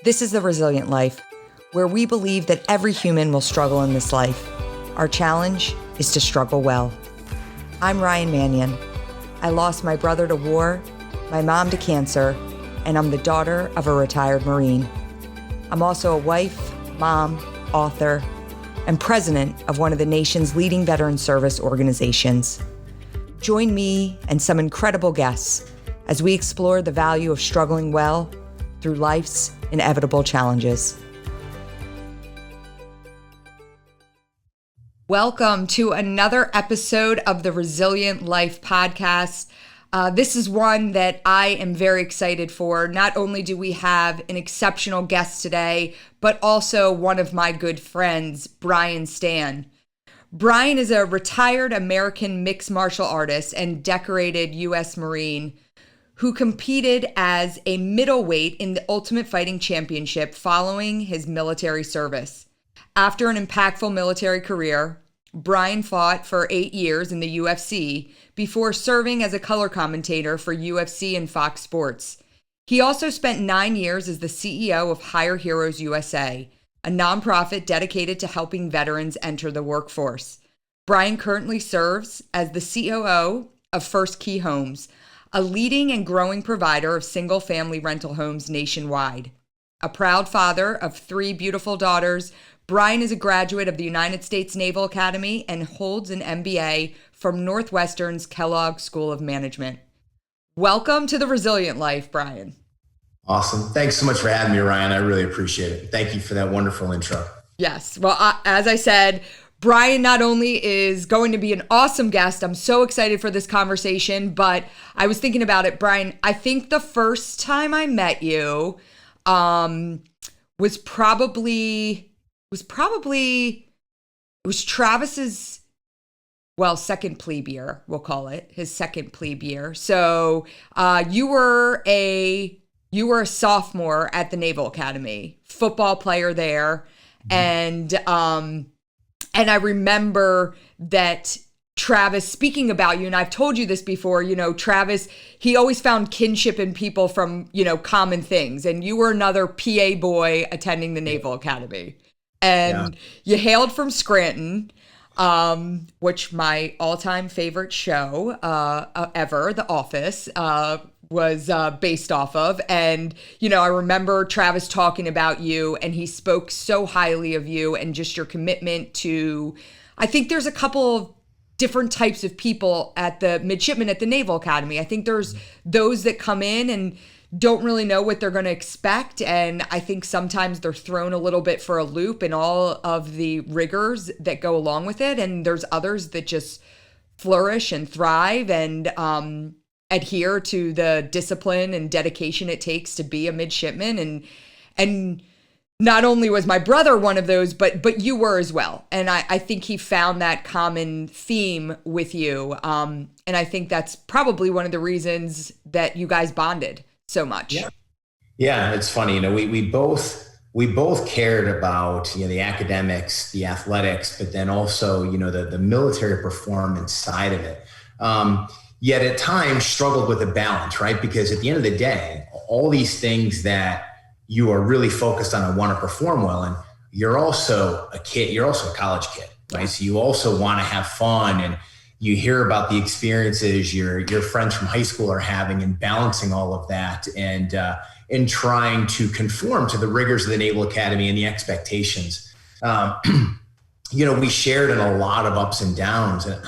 This is The Resilient Life, where we believe that every human will struggle in this life. Our challenge is to struggle well. I'm Ryan Manion. I lost my brother to war, my mom to cancer, and I'm the daughter of a retired Marine. I'm also a wife, mom, author, and president of one of the nation's leading veteran service organizations. Join me and some incredible guests as we explore the value of struggling well through life's inevitable challenges. Welcome to another episode of the Resilient Life podcast. This is one that I am very excited for. Not only do we have an exceptional guest today, but also one of my good friends, Stann. Brian is a retired American mixed martial artist and decorated U.S. Marine who competed as a middleweight in the Ultimate Fighting Championship following his military service. After an impactful military career, Brian fought for 8 years in the UFC before serving as a color commentator for UFC and Fox Sports. He also spent 9 years as the CEO of Hire Heroes USA, a nonprofit dedicated to helping veterans enter the workforce. Brian currently serves as the COO of First Key Homes, a leading and growing provider of single-family rental homes nationwide. A proud father of 3 beautiful daughters, Brian is a graduate of the United States Naval Academy and holds an MBA from Northwestern's Kellogg School of Management. Welcome to the Resilient Life, Brian. Awesome. Thanks so much for having me, Ryan. I really appreciate it. Thank you for that wonderful intro. Yes. Well, as I said, Brian not only is going to be an awesome guest, I'm so excited for this conversation, but I was thinking about it, Brian. I think the first time I met you was Travis's, second plebe year, we'll call it, his second plebe year. So you were a sophomore at the Naval Academy, football player there, and I remember that Travis, speaking about you, and I've told you this before, Travis, he always found kinship in people from, common things. And you were another PA boy attending the Naval Academy. And you hailed from Scranton, which my all-time favorite show ever, The Office, was based off of. And, I remember Travis talking about you, and he spoke so highly of you and just your commitment to, I think there's a couple of different types of people at the midshipmen at the Naval Academy. I think there's those that come in and don't really know what they're going to expect. And I think sometimes they're thrown a little bit for a loop in all of the rigors that go along with it. And there's others that just flourish and thrive and, adhere to the discipline and dedication it takes to be a midshipman. And not only was my brother one of those, but you were as well. And I think he found that common theme with you. And I think that's probably one of the reasons that you guys bonded so much. Yeah, it's funny. We both cared about, the academics, the athletics, but then also, the military performance side of it. Yet at times struggled with a balance, right? Because at the end of the day, all these things that you are really focused on and want to perform well in, you're also a kid, you're also a college kid, right? So you also want to have fun, and you hear about the experiences your friends from high school are having, and balancing all of that and trying to conform to the rigors of the Naval Academy and the expectations. We shared in a lot of ups and downs, and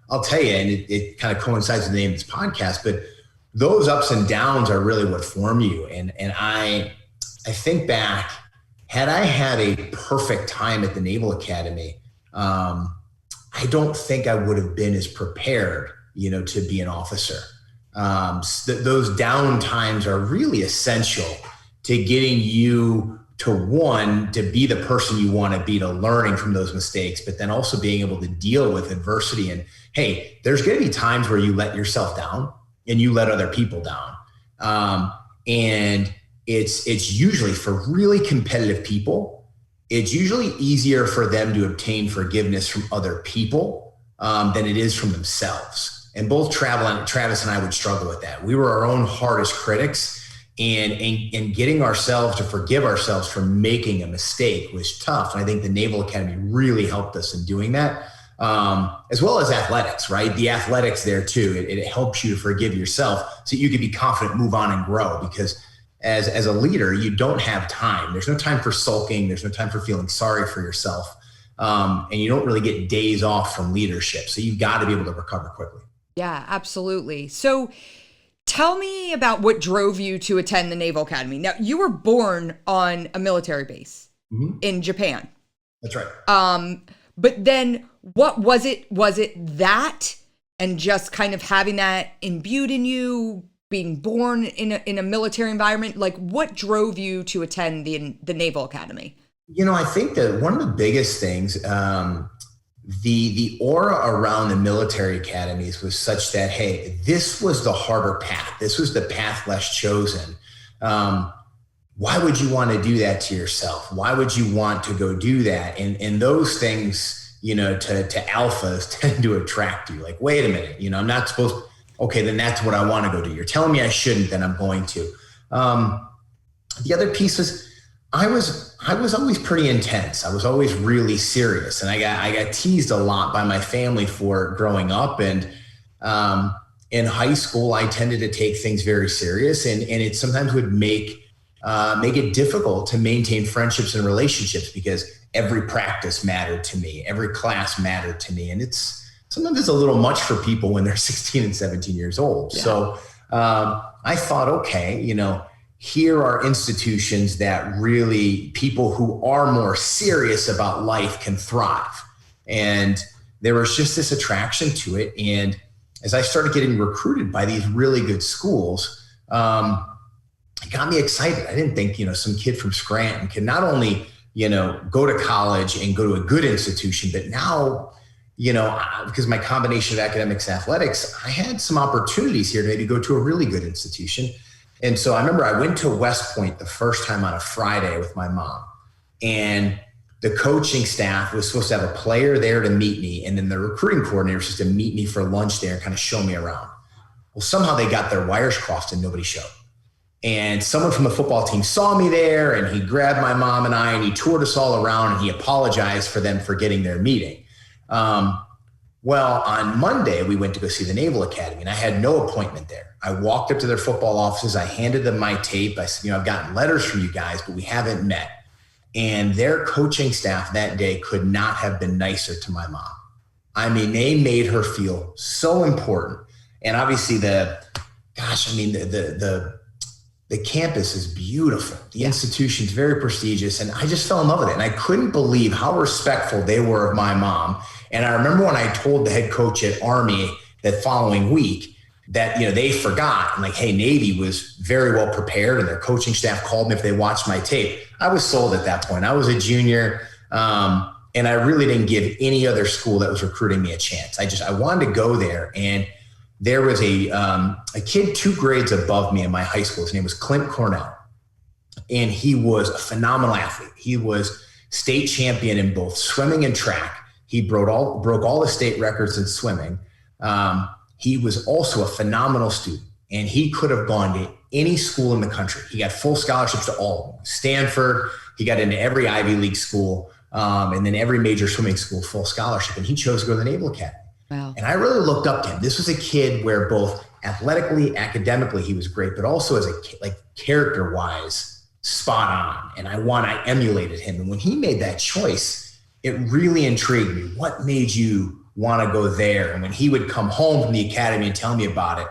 I'll tell you, and it kind of coincides with the name of this podcast, but those ups and downs are really what form you. And I think back, had I had a perfect time at the Naval Academy, I don't think I would have been as prepared, to be an officer. Those down times are really essential to getting you to be the person you want to be, to learning from those mistakes, but then also being able to deal with adversity. And hey, there's going to be times where you let yourself down and you let other people down. And it's usually, for really competitive people, it's usually easier for them to obtain forgiveness from other people than it is from themselves. And both Travis and I would struggle with that. We were our own hardest critics. and getting ourselves to forgive ourselves for making a mistake was tough. And I think the Naval Academy really helped us in doing that, as well as athletics, right? The athletics there too. It helps you to forgive yourself so you can be confident, move on and grow, because as a leader, you don't have time. There's no time for sulking. There's no time for feeling sorry for yourself. And you don't really get days off from leadership. So you've got to be able to recover quickly. Yeah, absolutely. So tell me about what drove you to attend the Naval Academy. Now, you were born on a military base in Japan. That's right. But then what was it? Was it that and just kind of having that imbued in you, being born in a military environment? Like, what drove you to attend the Naval Academy? I think that one of the biggest things, the aura around the military academies was such that, hey, this was the harder path. This was the path less chosen. Why would you want to do that to yourself? Why would you want to go do that? And those things, to alphas tend to attract you. Like, wait a minute, I'm not supposed to, okay, then that's what I want to go do. You're telling me I shouldn't, then I'm going to. The other piece was, I was always pretty intense. I was always really serious, and I got teased a lot by my family for growing up. And in high school, I tended to take things very serious, and it sometimes would make it difficult to maintain friendships and relationships because every practice mattered to me, every class mattered to me, and sometimes it's a little much for people when they're 16 and 17 years old. Yeah. So I thought, okay, here are institutions that really people who are more serious about life can thrive. And there was just this attraction to it. And as I started getting recruited by these really good schools, it got me excited. I didn't think, some kid from Scranton can not only, go to college and go to a good institution, but now, because my combination of academics and athletics, I had some opportunities here to maybe go to a really good institution. And so I remember I went to West Point the first time on a Friday with my mom, and the coaching staff was supposed to have a player there to meet me. And then the recruiting coordinator was supposed to meet me for lunch there and kind of show me around. Well, somehow they got their wires crossed and nobody showed. And someone from the football team saw me there, and he grabbed my mom and I, and he toured us all around, and he apologized for them forgetting their meeting. Well, on Monday, we went to go see the Naval Academy, and I had no appointment there. I walked up to their football offices. I handed them my tape. I said, I've gotten letters from you guys, but we haven't met. And their coaching staff that day could not have been nicer to my mom. I mean, they made her feel so important. And obviously the campus is beautiful. The institution's very prestigious, and I just fell in love with it. And I couldn't believe how respectful they were of my mom. And I remember when I told the head coach at Army that following week that, they forgot, and like, hey, Navy was very well prepared, and their coaching staff called me if they watched my tape. I was sold at that point. I was a junior, and I really didn't give any other school that was recruiting me a chance. I wanted to go there. And there was a kid 2 grades above me in my high school. His name was Clint Cornell, and he was a phenomenal athlete. He was state champion in both swimming and track. He broke all the state records in swimming. He was also a phenomenal student, and he could have gone to any school in the country. He got full scholarships to all of them. Stanford, he got into every Ivy League school, and then every major swimming school, full scholarship. And he chose to go to the Naval Academy. Wow. And I really looked up to him. This was a kid where both athletically, academically, he was great, but also as a character-wise, spot on. And I emulated him. And when he made that choice, it really intrigued me. What made you want to go there? And when he would come home from the academy and tell me about it,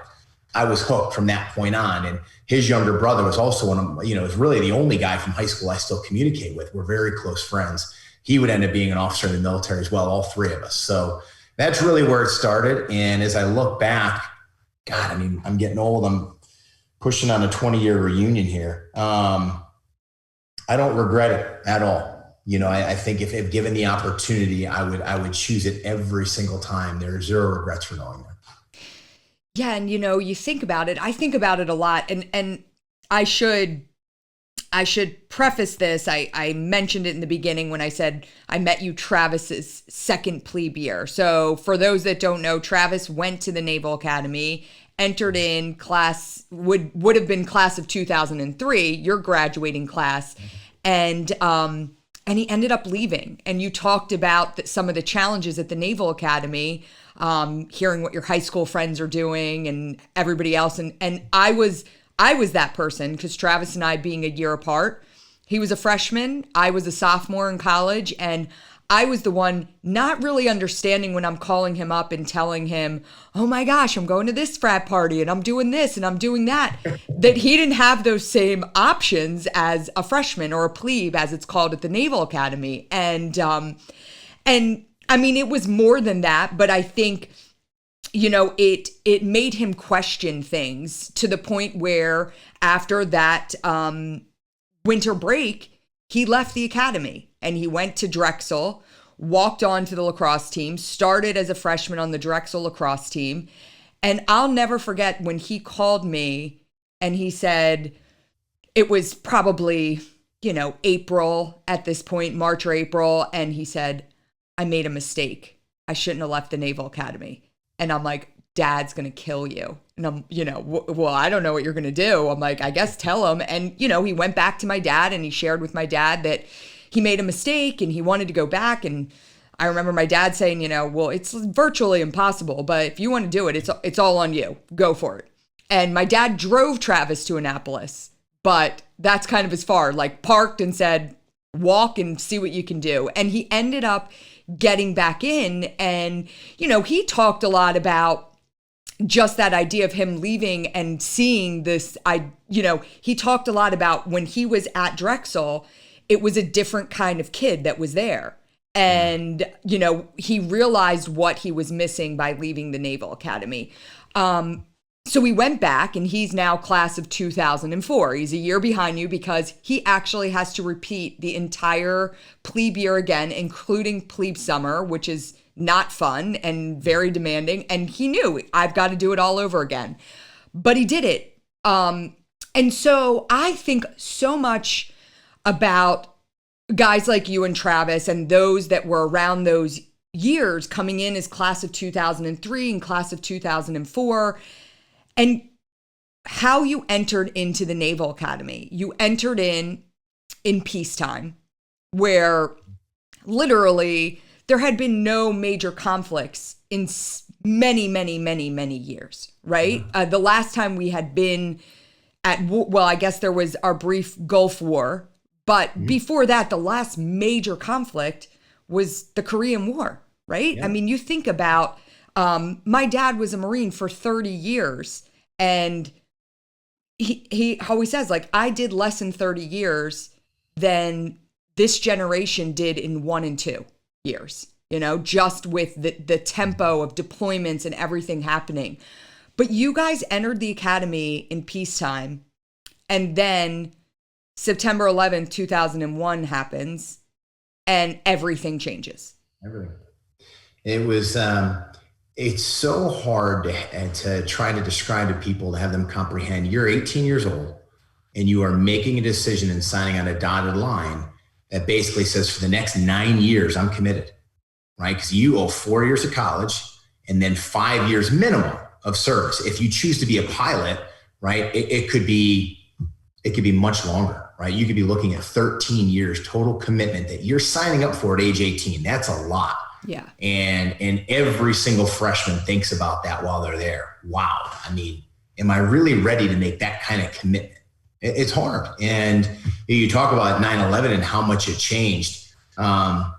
I was hooked from that point on. And his younger brother was also was really the only guy from high school I still communicate with. We're very close friends. He would end up being an officer in the military as well, all 3 of us. So that's really where it started. And as I look back, God, I'm getting old. I'm pushing on a 20-year reunion here. I don't regret it at all. I think if given the opportunity, I would choose it every single time. There are 0 regrets for going there. Yeah. And, you think about it. I think about it a lot. And I should preface this. I mentioned it in the beginning when I said I met you Travis's second plebe year. So for those that don't know, Travis went to the Naval Academy entered in class, would have been class of 2003, your graduating class, and he ended up leaving. And you talked about some of the challenges at the Naval Academy, hearing what your high school friends are doing and everybody else. And I was that person, because Travis and I being a year apart, he was a freshman, I was a sophomore in college, and I was the one not really understanding when I'm calling him up and telling him, oh my gosh, I'm going to this frat party and I'm doing this and I'm doing that, that he didn't have those same options as a freshman, or a plebe as it's called at the Naval Academy. And I mean, it was more than that, but I think, you know, it made him question things to the point where after that winter break, he left the academy and he went to Drexel, walked on to the lacrosse team, started as a freshman on the Drexel lacrosse team. And I'll never forget when he called me and he said, it was probably, you know, April at this point, March or April. And he said, I made a mistake. I shouldn't have left the Naval Academy. And I'm like, Dad's going to kill you. And I'm, you know, well, I don't know what you're going to do. I'm like, I guess tell him. And, you know, he went back to my dad and he shared with my dad that he made a mistake and he wanted to go back. And I remember my dad saying, you know, well, it's virtually impossible, but if you want to do it, it's all on you. Go for it. And my dad drove Travis to Annapolis, but that's kind of as far, like parked and said, walk and see what you can do. And he ended up getting back in. And, you know, he talked a lot about just that idea of him leaving and seeing this. He talked a lot about when he was at Drexel, it was a different kind of kid that was there. And, you know, he realized what he was missing by leaving the Naval Academy. So we went back, and he's now class of 2004. He's a year behind you because he actually has to repeat the entire plebe year again, including plebe summer, which is not fun and very demanding. And he knew, I've got to do it all over again. But he did it. And so I think so much about guys like you and Travis and those that were around those years coming in as class of 2003 and class of 2004, and how you entered into the Naval Academy. You entered in peacetime, where literally there had been no major conflicts in many, many, many, many years, right? The last time we had been I guess there was our brief Gulf War, but before that, the last major conflict was the Korean War, right? Yeah. I mean, you think about, my dad was a Marine for 30 years, and he always says, like, I did less in 30 years than this generation did in 1 and 2 years, you know, just with the tempo of deployments and everything happening. But you guys entered the academy in peacetime, and then September 11th, 2001 happens, and everything changes. Everything. It was, it's so hard to try to describe to people, to have them comprehend. You're 18 years old, and you are making a decision and signing on a dotted line that basically says, for the next 9 years, I'm committed, right? Because you owe 4 years of college and then 5 years minimum of service. If you choose to be a pilot, right, it could be much longer, right? You could be looking at 13 years total commitment that you're signing up for at age 18. That's a lot. Yeah. And every single freshman thinks about that while they're there. Wow. I mean, am I really ready to make that kind of commitment? It's hard. And you talk about 9/11 and how much it changed. God,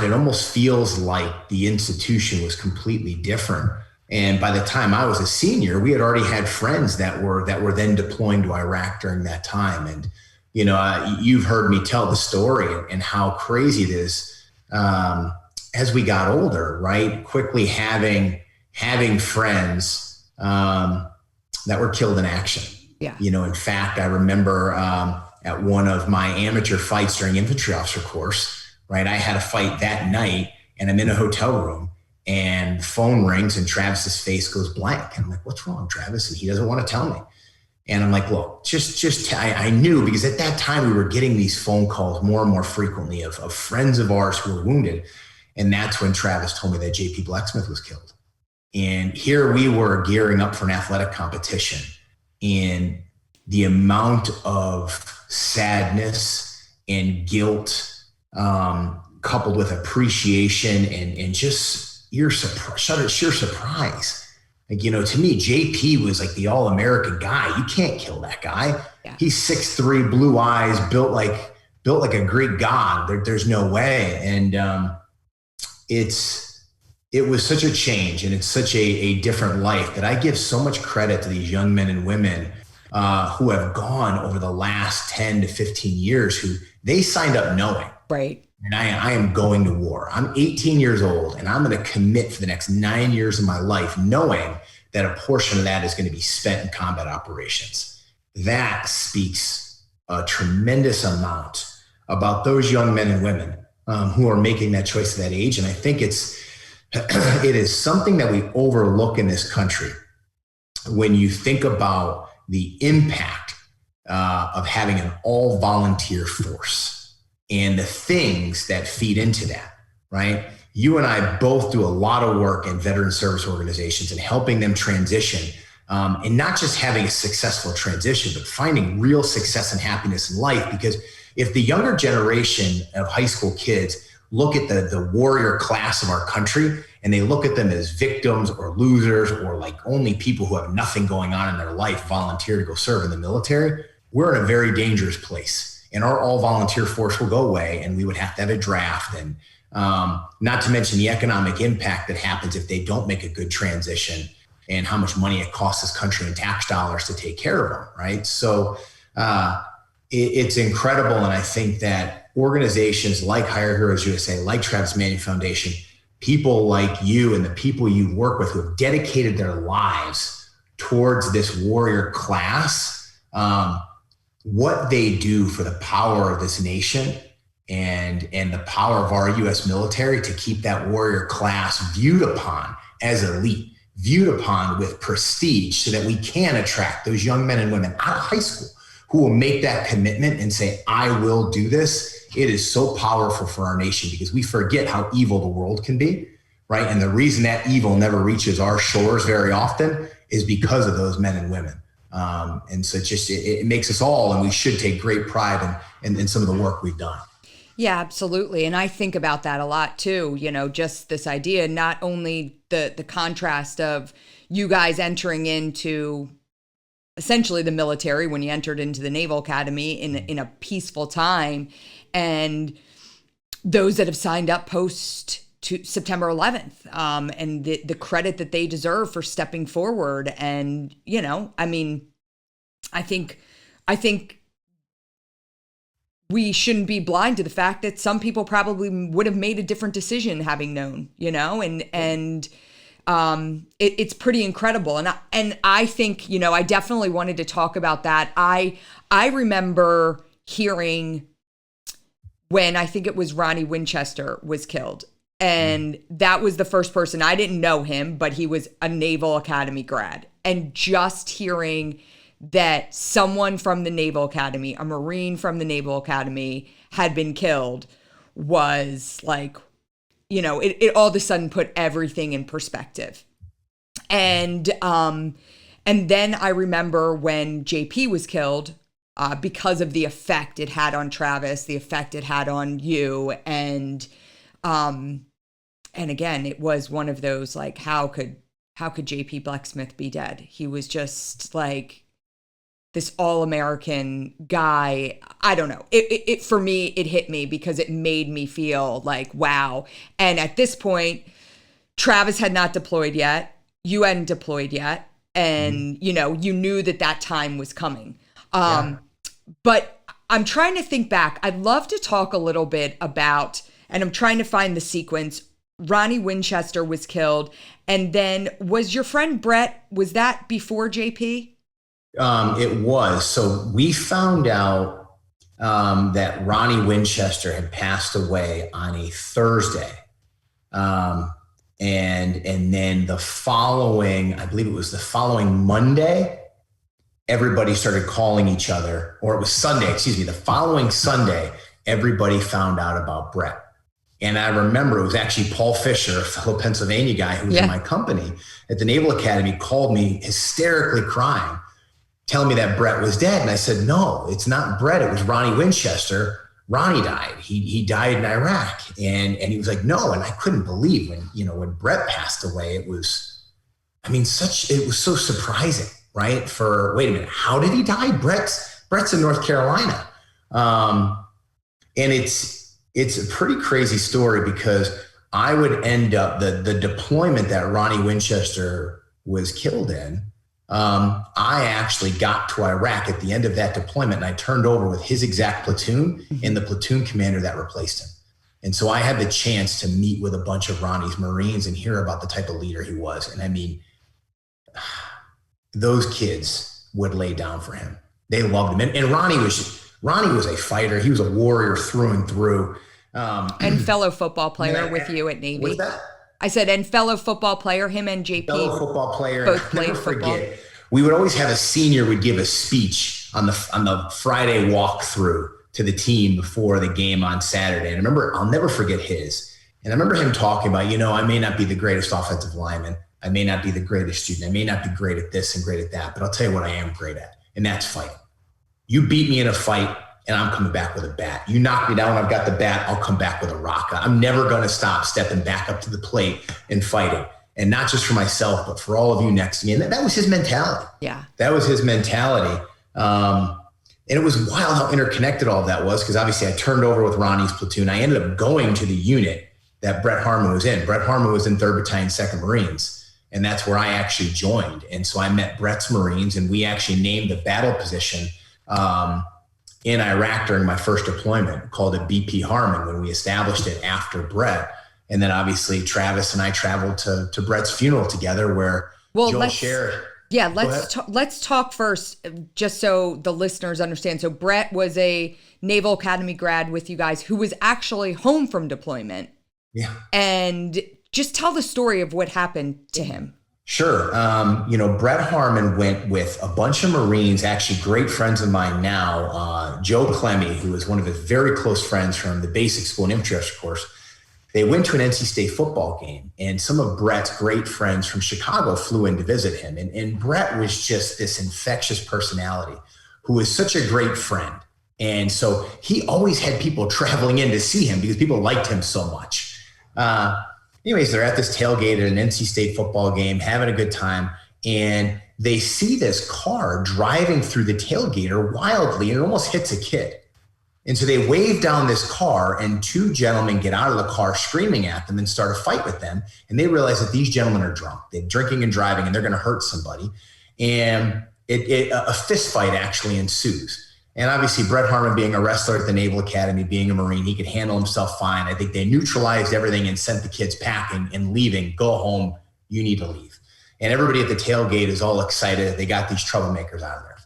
it almost feels like the institution was completely different. And by the time I was a senior, we had already had friends that were then deploying to Iraq during that time. And, you know, you've heard me tell the story and how crazy it is as we got older, right? Quickly having friends that were killed in action. Yeah. You know, in fact, I remember at one of my amateur fights during infantry officer course, right? I had a fight that night, and I'm in a hotel room. And the phone rings and Travis's face goes blank. And I'm like, what's wrong, Travis? And he doesn't want to tell me. And I'm like, look, I knew, because at that time we were getting these phone calls more and more frequently of friends of ours who were wounded. And that's when Travis told me that JP Blacksmith was killed. And here we were gearing up for an athletic competition, and the amount of sadness and guilt, coupled with appreciation and just sheer surprise. Like, you know, to me, JP was like the all-American guy. You can't kill that guy. Yeah. He's 6'3", blue eyes, built like a Greek god. There's no way. And it was such a change, and it's such a different life that I give so much credit to these young men and women who have gone over the last 10 to 15 years, who they signed up knowing. Right. And I am going to war. I'm 18 years old, and I'm going to commit for the next 9 years of my life, knowing that a portion of that is going to be spent in combat operations. That speaks a tremendous amount about those young men and women who are making that choice at that age. And I think it is something that we overlook in this country when you think about the impact of having an all volunteer force and the things that feed into that, right? You and I both do a lot of work in veteran service organizations and helping them transition, and not just having a successful transition, but finding real success and happiness in life. Because if the younger generation of high school kids look at the warrior class of our country and they look at them as victims or losers, or like only people who have nothing going on in their life volunteer to go serve in the military, we're in a very dangerous place. And our all volunteer force will go away, and we would have to have a draft, and not to mention the economic impact that happens if they don't make a good transition, and how much money it costs this country in tax dollars to take care of them, right? So it's incredible. And I think that organizations like Hire Heroes USA, like Travis Manion Foundation, people like you and the people you work with who have dedicated their lives towards this warrior class, what they do for the power of this nation and the power of our U.S. military to keep that warrior class viewed upon as elite, viewed upon with prestige, so that we can attract those young men and women out of high school who will make that commitment and say, I will do this. It is so powerful for our nation, because we forget how evil the world can be, right? And the reason that evil never reaches our shores very often is because of those men and women. And so it makes us all, and we should take great pride in some of the work we've done. Yeah, absolutely. And I think about that a lot too, you know, just this idea, not only the contrast of you guys entering into essentially the military when you entered into the Naval Academy in a peaceful time, and those that have signed up post to September 11th, and the credit that they deserve for stepping forward. And, you know, I mean, I think we shouldn't be blind to the fact that some people probably would have made a different decision having known, you know, and it's pretty incredible. And I think, you know, I definitely wanted to talk about that. I remember hearing when I think it was Ronnie Winchester was killed. And that was the first person. I didn't know him, but he was a Naval Academy grad. And just hearing that someone from the Naval Academy, a Marine from the Naval Academy, had been killed was like, you know, it all of a sudden put everything in perspective. And then I remember when JP was killed, because of the effect it had on Travis, the effect it had on you, and again, it was one of those, like, how could JP Blecksmith be dead? He was just like this all-American guy. I don't know. It for me, it hit me because it made me feel like, wow. And at this point, Travis had not deployed yet. You hadn't deployed yet. And, you know, you knew that time was coming. But I'm trying to think back. I'd love to talk a little bit about, and I'm trying to find the sequence. Ronnie Winchester was killed. And then was your friend Brett, was that before JP? It was. So we found out that Ronnie Winchester had passed away on a Thursday. And then the following, I believe it was the following Monday, everybody started calling each other, or it was Sunday, the following Sunday, everybody found out about Brett. And I remember it was actually Paul Fisher, a fellow Pennsylvania guy who was in my company at the Naval Academy, called me hysterically crying, telling me that Brett was dead. And I said, no, it's not Brett. It was Ronnie Winchester. Ronnie died. He died in Iraq. And he was like, no. And I couldn't believe when Brett passed away, it was so surprising, right? Wait a minute, how did he die? Brett's in North Carolina. And it's a pretty crazy story because I would end up the deployment that Ronnie Winchester was killed in. I actually got to Iraq at the end of that deployment, and I turned over with his exact platoon and the platoon commander that replaced him. And so I had the chance to meet with a bunch of Ronnie's Marines and hear about the type of leader he was. And I mean, those kids would lay down for him. They loved him. And Ronnie was a fighter. He was a warrior through and through. And fellow football player with you at Navy. What's that? I said, and fellow football player, him and JP. Fellow football player. Both played football. Forget, we would always have a senior would give a speech on the Friday walkthrough to the team before the game on Saturday. And I'll never forget his. And I remember him talking about, I may not be the greatest offensive lineman. I may not be the greatest student. I may not be great at this and great at that, but I'll tell you what I am great at. And that's fighting. You beat me in a fight, and I'm coming back with a bat. You knock me down, I've got the bat, I'll come back with a rock. I'm never going to stop stepping back up to the plate and fighting. And not just for myself, but for all of you next to me. And that was his mentality. Yeah. That was his mentality. And it was wild how interconnected all of that was, because obviously I turned over with Ronnie's platoon. I ended up going to the unit that Brett Harmon was in. Brett Harmon was in 3rd Battalion, 2nd Marines. And that's where I actually joined. And so I met Brett's Marines, and we actually named the battle position in Iraq during my first deployment, called it BP Harmon, when we established it after Brett. And then obviously Travis and I traveled to Brett's funeral together, where Joel shared. Yeah, let's talk first, just so the listeners understand. So Brett was a Naval Academy grad with you guys who was actually home from deployment. Yeah. And just tell the story of what happened to him. Sure. Brett Harmon went with a bunch of Marines, actually great friends of mine now, Joe Clemmy, who was one of his very close friends from the basic school and infantry course. They went to an NC State football game, and some of Brett's great friends from Chicago flew in to visit him. And Brett was just this infectious personality who was such a great friend. And so he always had people traveling in to see him because people liked him so much. Anyways, they're at this tailgate at an NC State football game, having a good time. And they see this car driving through the tailgater wildly, and it almost hits a kid. And so they wave down this car, and 2 gentlemen get out of the car screaming at them and start a fight with them. And they realize that these gentlemen are drunk. They're drinking and driving, and they're going to hurt somebody. And a fist fight actually ensues. And obviously Brett Harmon, being a wrestler at the Naval Academy, being a Marine, he could handle himself fine. I think they neutralized everything and sent the kids packing and leaving. Go home. You need to leave. And everybody at the tailgate is all excited. They got these troublemakers out of there.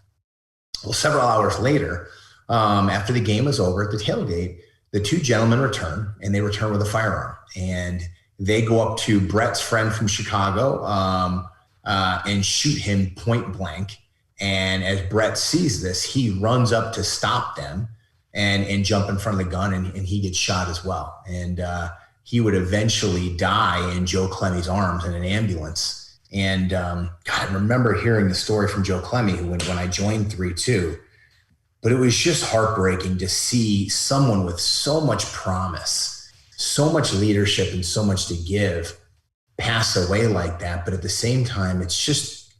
Well, several hours later, after the game was over at the tailgate, the 2 gentlemen return, and they return with a firearm. And they go up to Brett's friend from Chicago and shoot him point blank. And as Brett sees this, he runs up to stop them and jump in front of the gun, and he gets shot as well. And he would eventually die in Joe Clemmy's arms in an ambulance. And God, I remember hearing the story from Joe Clemmy, who when I joined 3-2, but it was just heartbreaking to see someone with so much promise, so much leadership, and so much to give pass away like that. But at the same time, it's just,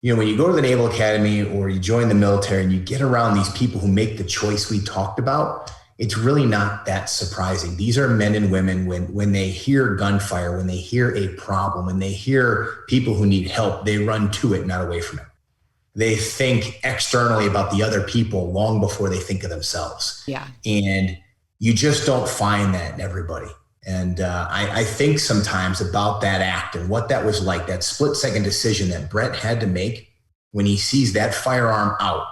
when you go to the Naval Academy or you join the military and you get around these people who make the choice we talked about, it's really not that surprising. These are men and women, when they hear gunfire, when they hear a problem, when they hear people who need help, they run to it, not away from it. They think externally about the other people long before they think of themselves. Yeah. And you just don't find that in everybody. And I think sometimes about that act and what that was like, that split-second decision that Brett had to make when he sees that firearm out.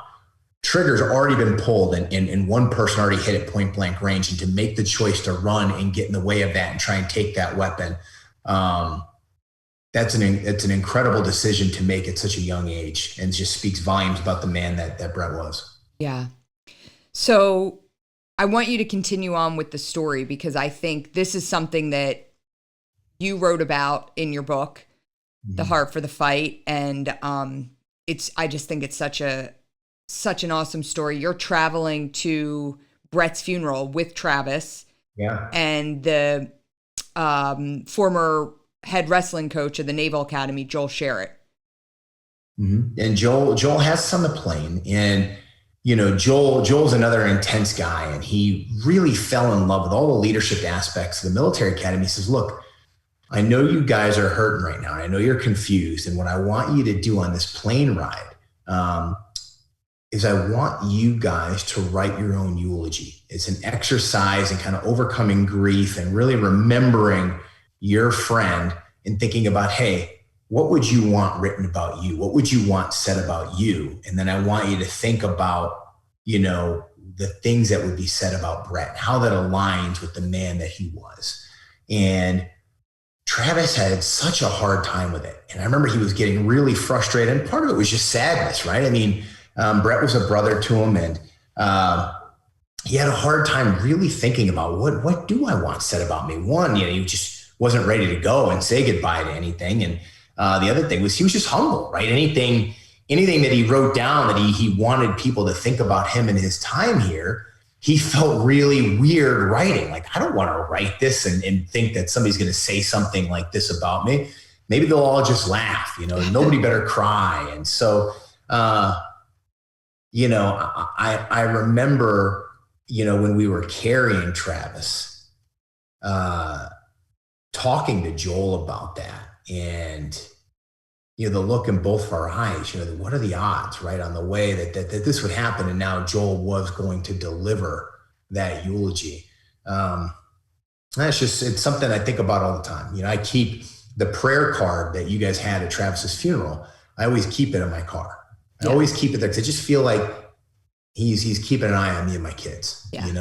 Trigger's already been pulled, and one person already hit at point-blank range, and to make the choice to run and get in the way of that and try and take that weapon, it's an incredible decision to make at such a young age, and just speaks volumes about the man that Brett was. Yeah. So I want you to continue on with the story because I think this is something that you wrote about in your book, The Heart for the Fight. And I just think it's such an awesome story. You're traveling to Brett's funeral with Travis. Yeah. And the former head wrestling coach of the Naval Academy, Joel Sherritt. Mm-hmm. And Joel has us on the plane, and Joel's another intense guy, and he really fell in love with all the leadership aspects of the military academy. He says, look, I know you guys are hurting right now. I know you're confused. And what I want you to do on this plane ride is I want you guys to write your own eulogy. It's an exercise in kind of overcoming grief and really remembering your friend and thinking about, hey, what would you want written about you? What would you want said about you? And then I want you to think about, the things that would be said about Brett, how that aligns with the man that he was. And Travis had such a hard time with it. And I remember he was getting really frustrated. And part of it was just sadness, right? I mean, Brett was a brother to him, and he had a hard time really thinking about what do I want said about me? One, he just wasn't ready to go and say goodbye to anything. And the other thing was he was just humble, right? Anything that he wrote down that he wanted people to think about him and his time here, he felt really weird writing. Like, I don't want to write this and think that somebody's going to say something like this about me. Maybe they'll all just laugh, nobody better cry. And so, I remember, when we were carrying Travis, talking to Joel about that, and the look in both of our eyes, what are the odds, right, on the way that this would happen, and now Joel was going to deliver that eulogy. It's something I think about all the time. I keep the prayer card that you guys had at Travis's funeral. I always keep it in my car. I always keep it there because I just feel like he's keeping an eye on me and my kids, and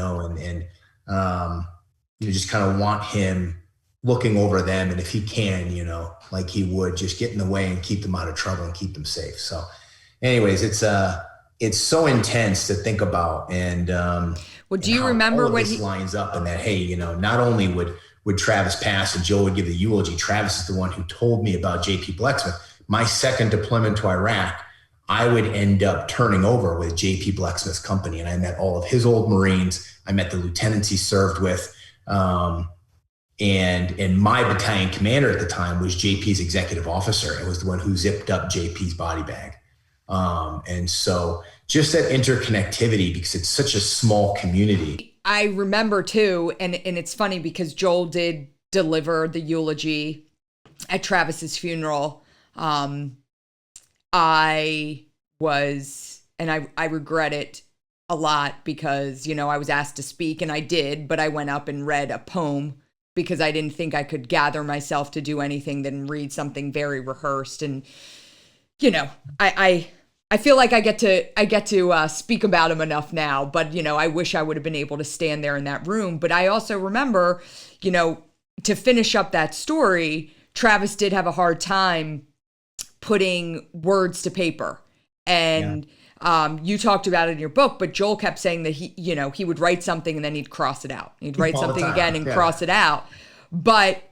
just kind of want him looking over them. And if he can, like he would, just get in the way and keep them out of trouble and keep them safe. So anyways, it's so intense to think about. And, do you remember when he lines up in that, hey, not only would Travis pass and Joe would give the eulogy, Travis is the one who told me about JP Blecksmith. My second deployment to Iraq, I would end up turning over with JP Blecksmith's company. And I met all of his old Marines. I met the lieutenants he served with. And my battalion commander at the time was JP's executive officer. It was the one who zipped up JP's body bag. And so just that interconnectivity, because it's such a small community. I remember too, and it's funny because Joel did deliver the eulogy at Travis's funeral. I regret it a lot because, I was asked to speak and I did, but I went up and read a poem because I didn't think I could gather myself to do anything than read something very rehearsed. And, I feel like I get to speak about him enough now, but, I wish I would have been able to stand there in that room. But I also remember, to finish up that story, Travis did have a hard time putting words to paper. And you talked about it in your book, but Joel kept saying that he would write something and then he'd cross it out. He'd write something again and cross it out. But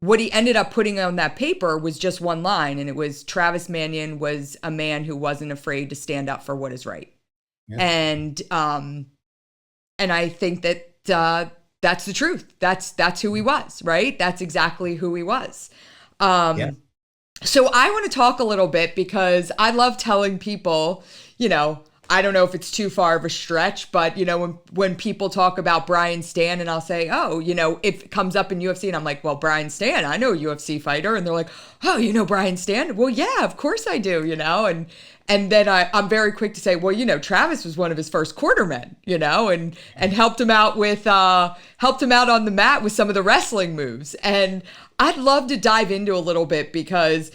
what he ended up putting on that paper was just one line, and it was Travis Manion was a man who wasn't afraid to stand up for what is right. Yeah. And I think that that's the truth. That's who he was, right? That's exactly who he was. So I want to talk a little bit because I love telling people, I don't know if it's too far of a stretch, but, when people talk about Brian Stann and I'll say, oh, if it comes up in UFC and I'm like, well, Brian Stann, I know a UFC fighter. And they're like, oh, Brian Stann? Well, yeah, of course I do, and then I'm very quick to say, well, Travis was one of his first quartermen, and helped him out on the mat with some of the wrestling moves. And I'd love to dive into a little bit because,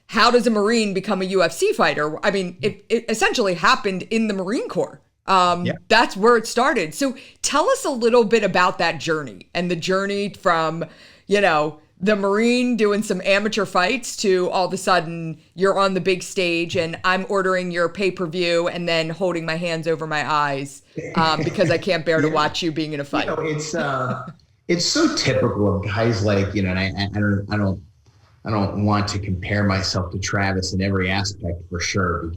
how does a Marine become a UFC fighter? I mean, it essentially happened in the Marine Corps. That's where it started. So tell us a little bit about that journey and the journey from, the Marine doing some amateur fights to all of a sudden you're on the big stage and I'm ordering your pay-per-view and then holding my hands over my eyes because I can't bear to watch you being in a fight. It's so typical of guys like, and I don't want to compare myself to Travis in every aspect for sure.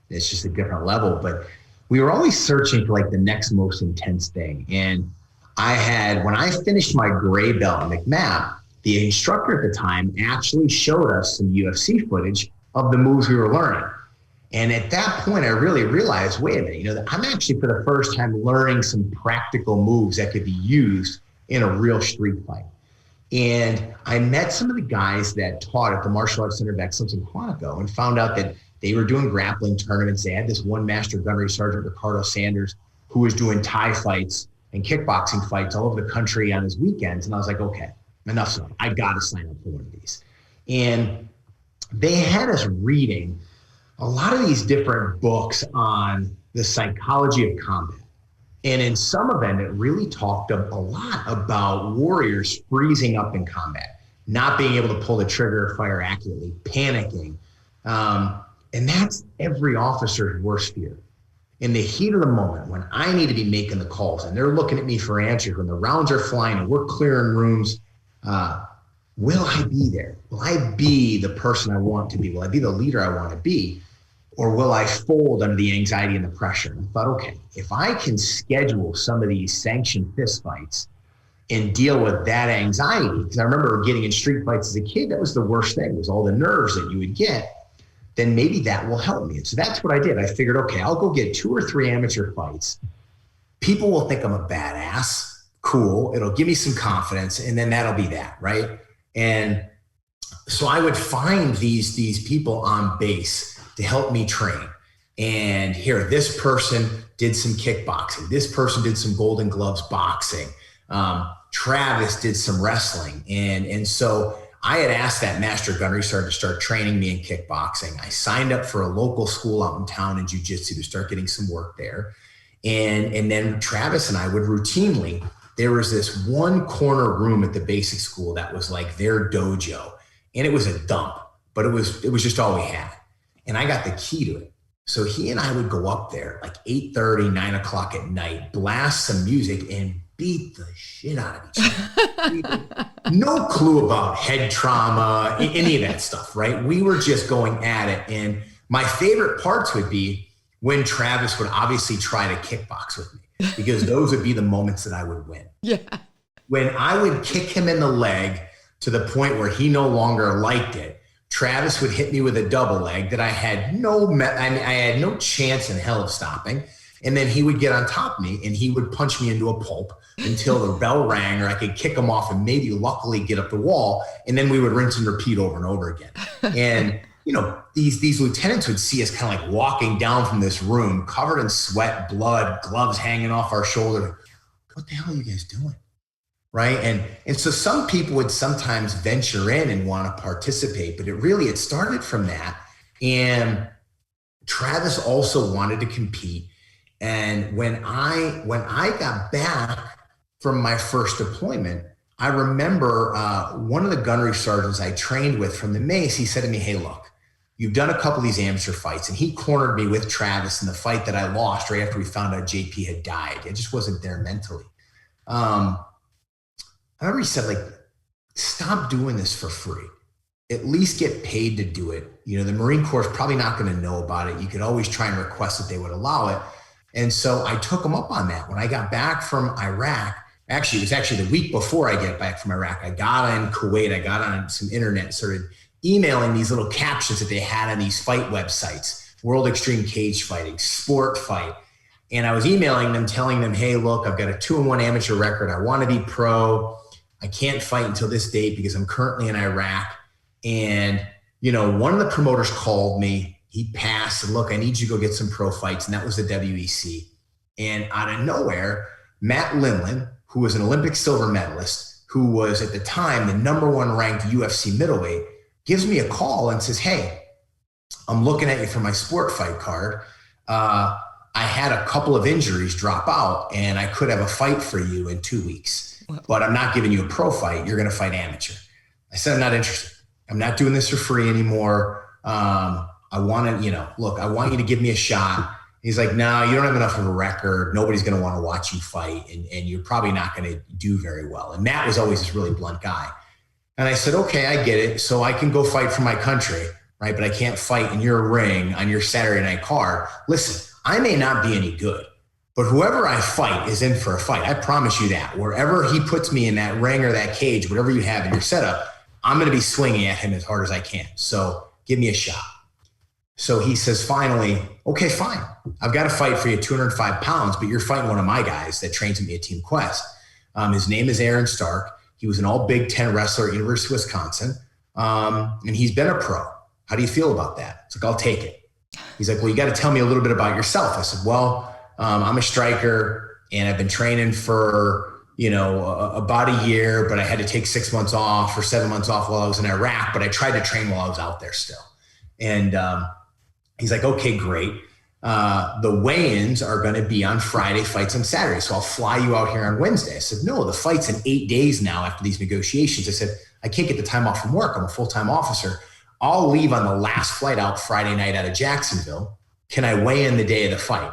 It's just a different level, but we were always searching for like the next most intense thing. And when I finished my gray belt in McMap, the instructor at the time actually showed us some UFC footage of the moves we were learning. And at that point, I really realized, wait a minute, I'm actually for the first time learning some practical moves that could be used in a real street fight. And I met some of the guys that taught at the Martial Arts Center of Excellence in Quantico and found out that they were doing grappling tournaments. They had this one master gunnery sergeant, Ricardo Sanders, who was doing Thai fights and kickboxing fights all over the country on his weekends. And I was like, okay, enough's enough. I got to sign up for one of these. And they had us reading a lot of these different books on the psychology of combat. And in some of them, it really talked a lot about warriors freezing up in combat, not being able to pull the trigger or fire accurately, panicking. And that's every officer's worst fear. In the heat of the moment, when I need to be making the calls and they're looking at me for answers, when the rounds are flying and we're clearing rooms, will I be there? Will I be the person I want to be? Will I be the leader I want to be? Or will I fold under the anxiety and the pressure? And I thought, okay, if I can schedule some of these sanctioned fist fights and deal with that anxiety, because I remember getting in street fights as a kid, that was the worst thing, was all the nerves that you would get, then maybe that will help me. And so that's what I did. I figured, okay, I'll go get 2 or 3 amateur fights. People will think I'm a badass. Cool. It'll give me some confidence. And then that'll be that, right? And so I would find these people on base to help me train. And here, this person did some kickboxing. This person did some Golden Gloves boxing. Travis did some wrestling. And so I had asked that master gunnery sergeant to start training me in kickboxing. I signed up for a local school out in town in jiu-jitsu to start getting some work there. And then Travis and I would routinely, there was this one corner room at the basic school that was like their dojo. And it was a dump, but it was just all we had. And I got the key to it. So he and I would go up there like 8:30, 9 o'clock at night, blast some music and beat the shit out of each other. No clue about head trauma, any of that stuff, right? We were just going at it. And my favorite parts would be when Travis would obviously try to kickbox with me, because those would be the moments that I would win. Yeah. When I would kick him in the leg to the point where he no longer liked it, Travis would hit me with a double leg that I had no chance in hell of stopping. And then he would get on top of me and he would punch me into a pulp until the bell rang, or I could kick him off and maybe luckily get up the wall. And then we would rinse and repeat over and over again. And, these lieutenants would see us kind of like walking down from this room covered in sweat, blood, gloves hanging off our shoulder. What the hell are you guys doing? Right. And so some people would sometimes venture in and want to participate, but it started from that. And Travis also wanted to compete. And when I got back from my first deployment, I remember one of the gunnery sergeants I trained with from the Mace, he said to me, hey, look, you've done a couple of these amateur fights. And he cornered me with Travis in the fight that I lost right after we found out JP had died. I just wasn't there mentally. I remember he said, stop doing this for free. At least get paid to do it. The Marine Corps is probably not going to know about it. You could always try and request that they would allow it. And so I took him up on that. When I got back from Iraq, it was actually the week before I get back from Iraq, I got on Kuwait, I got on some internet and started emailing these little captions that they had on these fight websites, World Extreme Cage Fighting, Sport Fight. And I was emailing them, telling them, hey, look, I've got a 2-1 amateur record. I want to be pro. I can't fight until this date because I'm currently in Iraq. And, one of the promoters called me. He passed and look, I need you to go get some pro fights. And that was the WEC. And out of nowhere, Matt Limlin, who was an Olympic silver medalist, who was at the time the #1 ranked UFC middleweight, gives me a call and says, hey, I'm looking at you for my sport fight card. I had a couple of injuries drop out and I could have a fight for you in 2 weeks, but I'm not giving you a pro fight. You're going to fight amateur. I said, I'm not interested. I'm not doing this for free anymore. I want to, look, I want you to give me a shot. He's like, no, you don't have enough of a record. Nobody's going to want to watch you fight, and you're probably not going to do very well. And Matt was always this really blunt guy. And I said, okay, I get it. So I can go fight for my country, right? But I can't fight in your ring on your Saturday night card. Listen, I may not be any good, but whoever I fight is in for a fight. I promise you that. Wherever he puts me in that ring or that cage, whatever you have in your setup, I'm going to be swinging at him as hard as I can. So give me a shot. So he says, finally, okay, fine. I've got to fight for you 205 pounds, but you're fighting one of my guys that trains with me at Team Quest. His name is Aaron Stark. He was an all Big Ten wrestler at University of Wisconsin. And he's been a pro. How do you feel about that? It's like, I'll take it. He's like, well, you got to tell me a little bit about yourself. I said, well, I'm a striker and I've been training for, about a year, but I had to take 6 months off or 7 months off while I was in Iraq, but I tried to train while I was out there still. And he's like, okay, great. The weigh-ins are going to be on Friday, fights on Saturday. So I'll fly you out here on Wednesday. I said, no, the fight's in 8 days now after these negotiations. I said, I can't get the time off from work. I'm a full-time officer. I'll leave on the last flight out Friday night out of Jacksonville. Can I weigh in the day of the fight?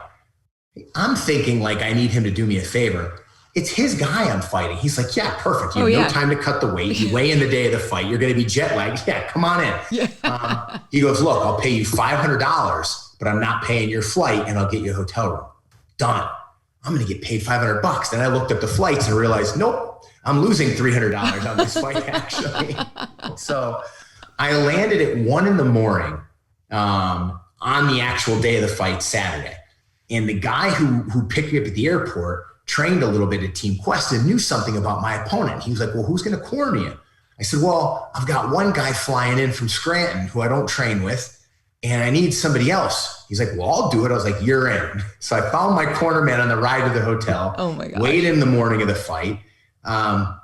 I'm thinking like I need him to do me a favor. It's his guy I'm fighting. He's like, yeah, perfect. You have no time to cut the weight. You weigh in the day of the fight. You're going to be jet lagged. Yeah, come on in. Yeah. He goes, look, I'll pay you $500, but I'm not paying your flight and I'll get you a hotel room. Done. I'm going to get paid $500. Then I looked up the flights and realized, nope, I'm losing $300 on this fight actually. So I landed at 1 a.m. On the actual day of the fight, Saturday. And the guy who picked me up at the airport trained a little bit at Team Quest and knew something about my opponent. He was like, well, who's going to corner you? I said, well, I've got one guy flying in from Scranton who I don't train with, and I need somebody else. He's like, well, I'll do it. I was like, you're in. So I found my corner man on the ride to the hotel. Oh my God. Waited in the morning of the fight. And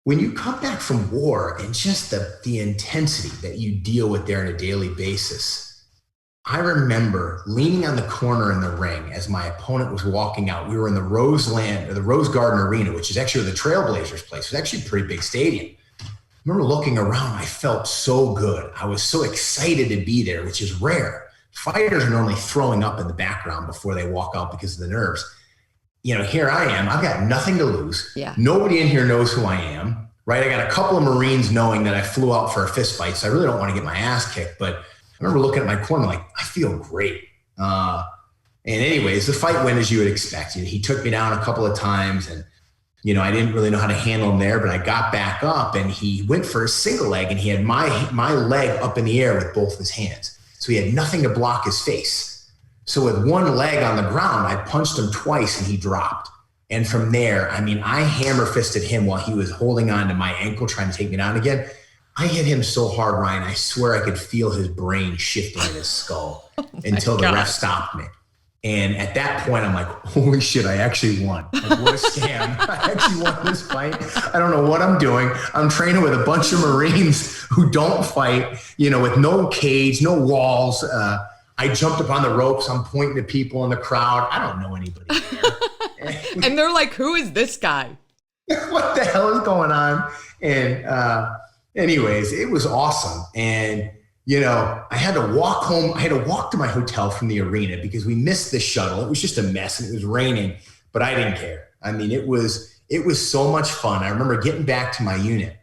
when you come back from war and just the intensity that you deal with there on a daily basis, I remember leaning on the corner in the ring as my opponent was walking out. We were in the Rose Garden Arena, which is actually where the Trailblazers place. It was actually a pretty big stadium. I remember looking around, I felt so good. I was so excited to be there, which is rare. Fighters are normally throwing up in the background before they walk out because of the nerves. Here I am. I've got nothing to lose. Yeah. Nobody in here knows who I am, right? I got a couple of Marines knowing that I flew out for a fist fight, so I really don't want to get my ass kicked, but I remember looking at my corner like, I feel great. And anyways, the fight went as you would expect. He took me down a couple of times and, I didn't really know how to handle him there, but I got back up and he went for a single leg and he had my leg up in the air with both his hands. So he had nothing to block his face. So with one leg on the ground, I punched him twice and he dropped. And from there, I hammer fisted him while he was holding on to my ankle, trying to take me down again. I hit him so hard, Ryan, I swear I could feel his brain shifting in his skull until the ref stopped me. And at that point, I'm like, holy shit, I actually won. Like, what a scam. I actually won this fight. I don't know what I'm doing. I'm training with a bunch of Marines who don't fight, with no cage, no walls. I jumped up on the ropes. I'm pointing to people in the crowd. I don't know anybody there. And they're like, who is this guy? What the hell is going on? And anyways, it was awesome. And, I had to walk home. I had to walk to my hotel from the arena because we missed the shuttle. It was just a mess and it was raining, but I didn't care. It was so much fun. I remember getting back to my unit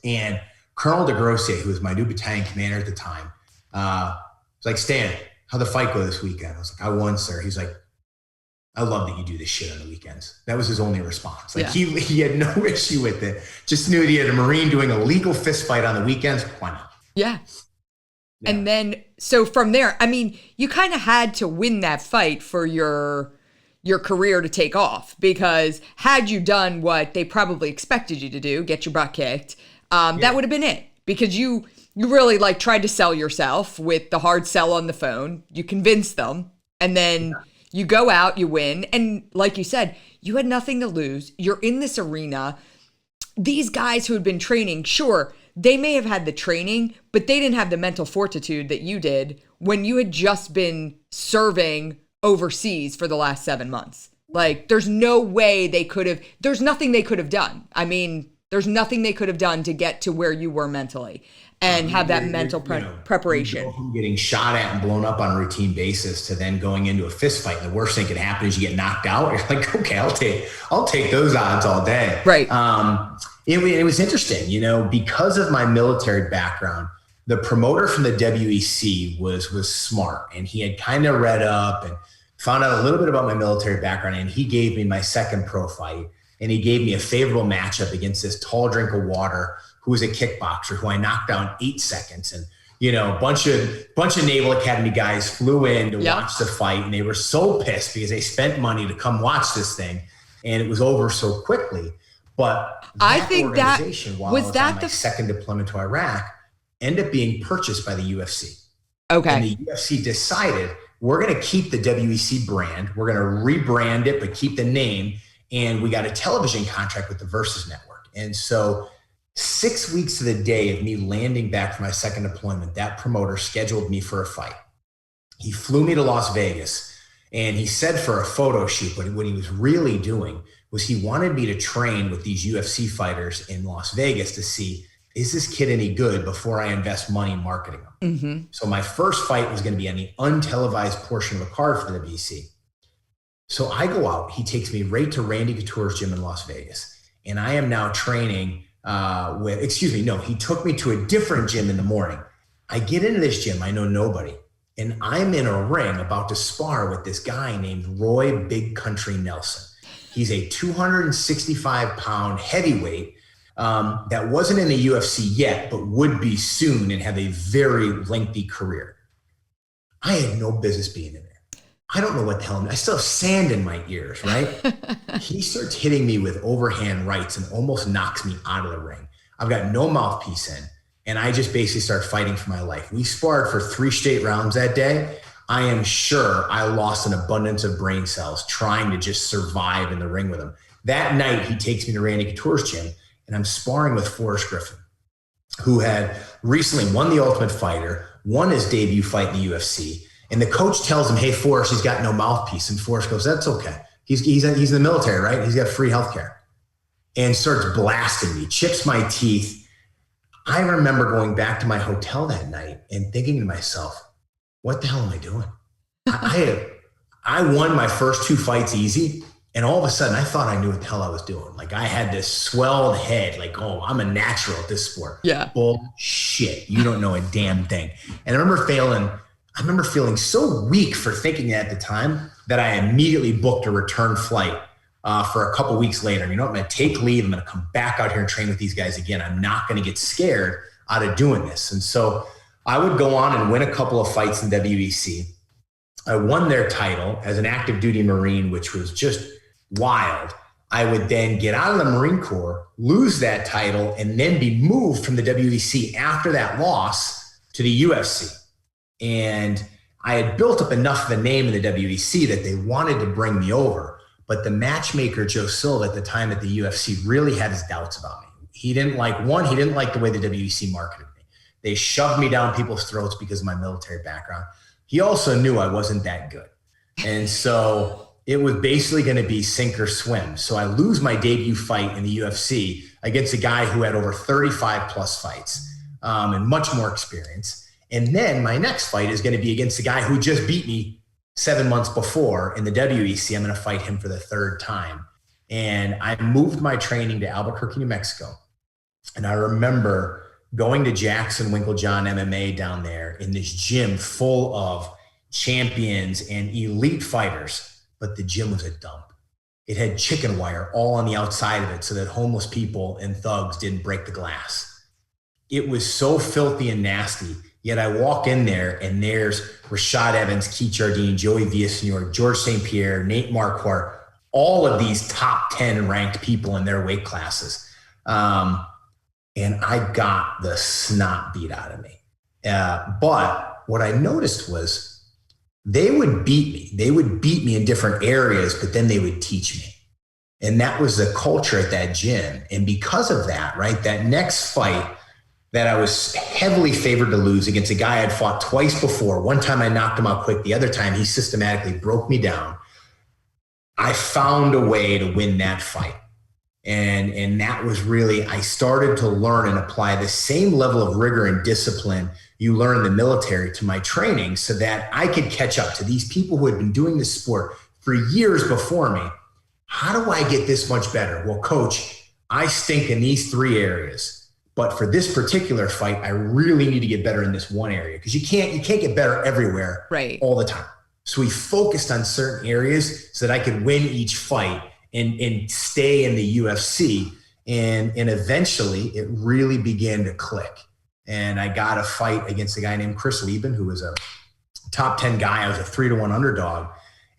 and Colonel DeGrossier, who was my new battalion commander at the time, was like, Stann, how'd the fight go this weekend? I was like, I won, sir. He's like, I love that you do this shit on the weekends. That was his only response. Like he had no issue with it. Just knew that he had a Marine doing a legal fist fight on the weekends. Why not? Yeah. And then, so from there, you kind of had to win that fight for your career to take off, because had you done what they probably expected you to do, get your butt kicked, that would have been it, because you really tried to sell yourself with the hard sell on the phone. You convinced them, and then you go out, you win. And like you said, you had nothing to lose. You're in this arena. These guys who had been training, sure, they may have had the training, but they didn't have the mental fortitude that you did when you had just been serving overseas for the last 7 months. There's no way there's nothing they could have done. There's nothing they could have done to get to where you were mentally and have that mental preparation. You go from getting shot at and blown up on a routine basis to then going into a fist fight. The worst thing could happen is you get knocked out. You're like, okay, I'll take those odds all day. Right. It was interesting, because of my military background. The promoter from the WEC was smart, and he had kind of read up and found out a little bit about my military background, and he gave me my second pro fight, and he gave me a favorable matchup against this tall drink of water who was a kickboxer who I knocked down 8 seconds. And a bunch of Naval Academy guys flew in to watch the fight, and they were so pissed because they spent money to come watch this thing, and it was over so quickly. But I think that while I was on my second deployment to Iraq, ended up being purchased by the UFC. Okay. And the UFC decided, we're going to keep the WEC brand. We're going to rebrand it, but keep the name. And we got a television contract with the Versus Network. And so 6 weeks to the day of me landing back from my second deployment, that promoter scheduled me for a fight. He flew me to Las Vegas, and he said for a photo shoot, but what he was really doing was he wanted me to train with these UFC fighters in Las Vegas to see, is this kid any good before I invest money in marketing him? Mm-hmm. So my first fight was going to be on the untelevised portion of the card for the WEC. So I go out, he takes me right to Randy Couture's gym in Las Vegas. And I am now training he took me to a different gym in the morning. I get into this gym, I know nobody. And I'm in a ring about to spar with this guy named Roy Big Country Nelson. He's a 265-pound heavyweight that wasn't in the UFC yet, but would be soon and have a very lengthy career. I had no business being in there. I don't know what the hell. I still have sand in my ears, right? He starts hitting me with overhand rights and almost knocks me out of the ring. I've got no mouthpiece in, and I just basically start fighting for my life. We sparred for 3 straight rounds that day. I am sure I lost an abundance of brain cells trying to just survive in the ring with him. That night, he takes me to Randy Couture's gym, and I'm sparring with Forrest Griffin, who had recently won the Ultimate Fighter, won his debut fight in the UFC. And the coach tells him, hey, Forrest, he's got no mouthpiece. And Forrest goes, that's okay. He's in the military, right? He's got free healthcare. And starts blasting me, chips my teeth. I remember going back to my hotel that night and thinking to myself, what the hell am I doing? I won my first 2 fights easy. And all of a sudden, I thought I knew what the hell I was doing. Like, I had this swelled head, like, oh, I'm a natural at this sport. Yeah. Bullshit. You don't know a damn thing. And I remember feeling so weak for thinking that at the time that I immediately booked a return flight for a couple weeks later. I'm going to take leave. I'm going to come back out here and train with these guys again. I'm not going to get scared out of doing this. And so I would go on and win a couple of fights in WEC. I won their title as an active duty Marine, which was just wild. I would then get out of the Marine Corps, lose that title, and then be moved from the WEC after that loss to the UFC. And I had built up enough of a name in the WEC that they wanted to bring me over. But the matchmaker, Joe Silva, at the time at the UFC, really had his doubts about me. He didn't like the way the WEC marketed me. They shoved me down people's throats because of my military background. He also knew I wasn't that good. And so it was basically going to be sink or swim. So I lose my debut fight in the UFC against a guy who had over 35 plus fights and much more experience. And then my next fight is going to be against a guy who just beat me 7 months before in the WEC. I'm going to fight him for the 3rd time. And I moved my training to Albuquerque, New Mexico. And I remember going to Jackson Winklejohn MMA down there in this gym full of champions and elite fighters, but the gym was a dump. It had chicken wire all on the outside of it so that homeless people and thugs didn't break the glass. It was so filthy and nasty. Yet I walk in there and there's Rashad Evans, Keith Jardine, Joey Villasenor, George St. Pierre, Nate Marquardt, all of these top 10 ranked people in their weight classes. And I got the snot beat out of me. But what I noticed was they would beat me. They would beat me in different areas, but then they would teach me. And that was the culture at that gym. And because of that, right, that next fight that I was heavily favored to lose against a guy I'd fought twice before. One time I knocked him out quick. The other time he systematically broke me down. I found a way to win that fight. And that was really, I started to learn and apply the same level of rigor and discipline you learn in the military to my training so that I could catch up to these people who had been doing this sport for years before me. How do I get this much better? Well, coach, I stink in these 3 areas, but for this particular fight, I really need to get better in this one area because you can't get better everywhere all the time. So we focused on certain areas so that I could win each fight and stay in the UFC. And eventually it really began to click. And I got a fight against a guy named Chris Lieben, who was a top 10 guy. I was a 3-1 underdog.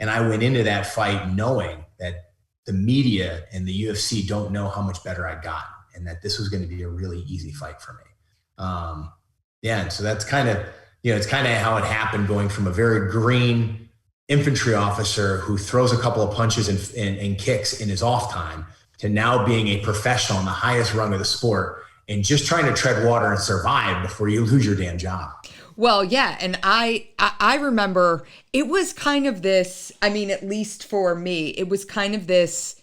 And I went into that fight knowing that the media and the UFC don't know how much better I got and that this was going to be a really easy fight for me. And so that's kind of, it's kind of how it happened, going from a very green infantry officer who throws a couple of punches and kicks in his off time to now being a professional in the highest rung of the sport and just trying to tread water and survive before you lose your damn job. Well, yeah. And I remember it was kind of this, I mean, at least for me, it was kind of this,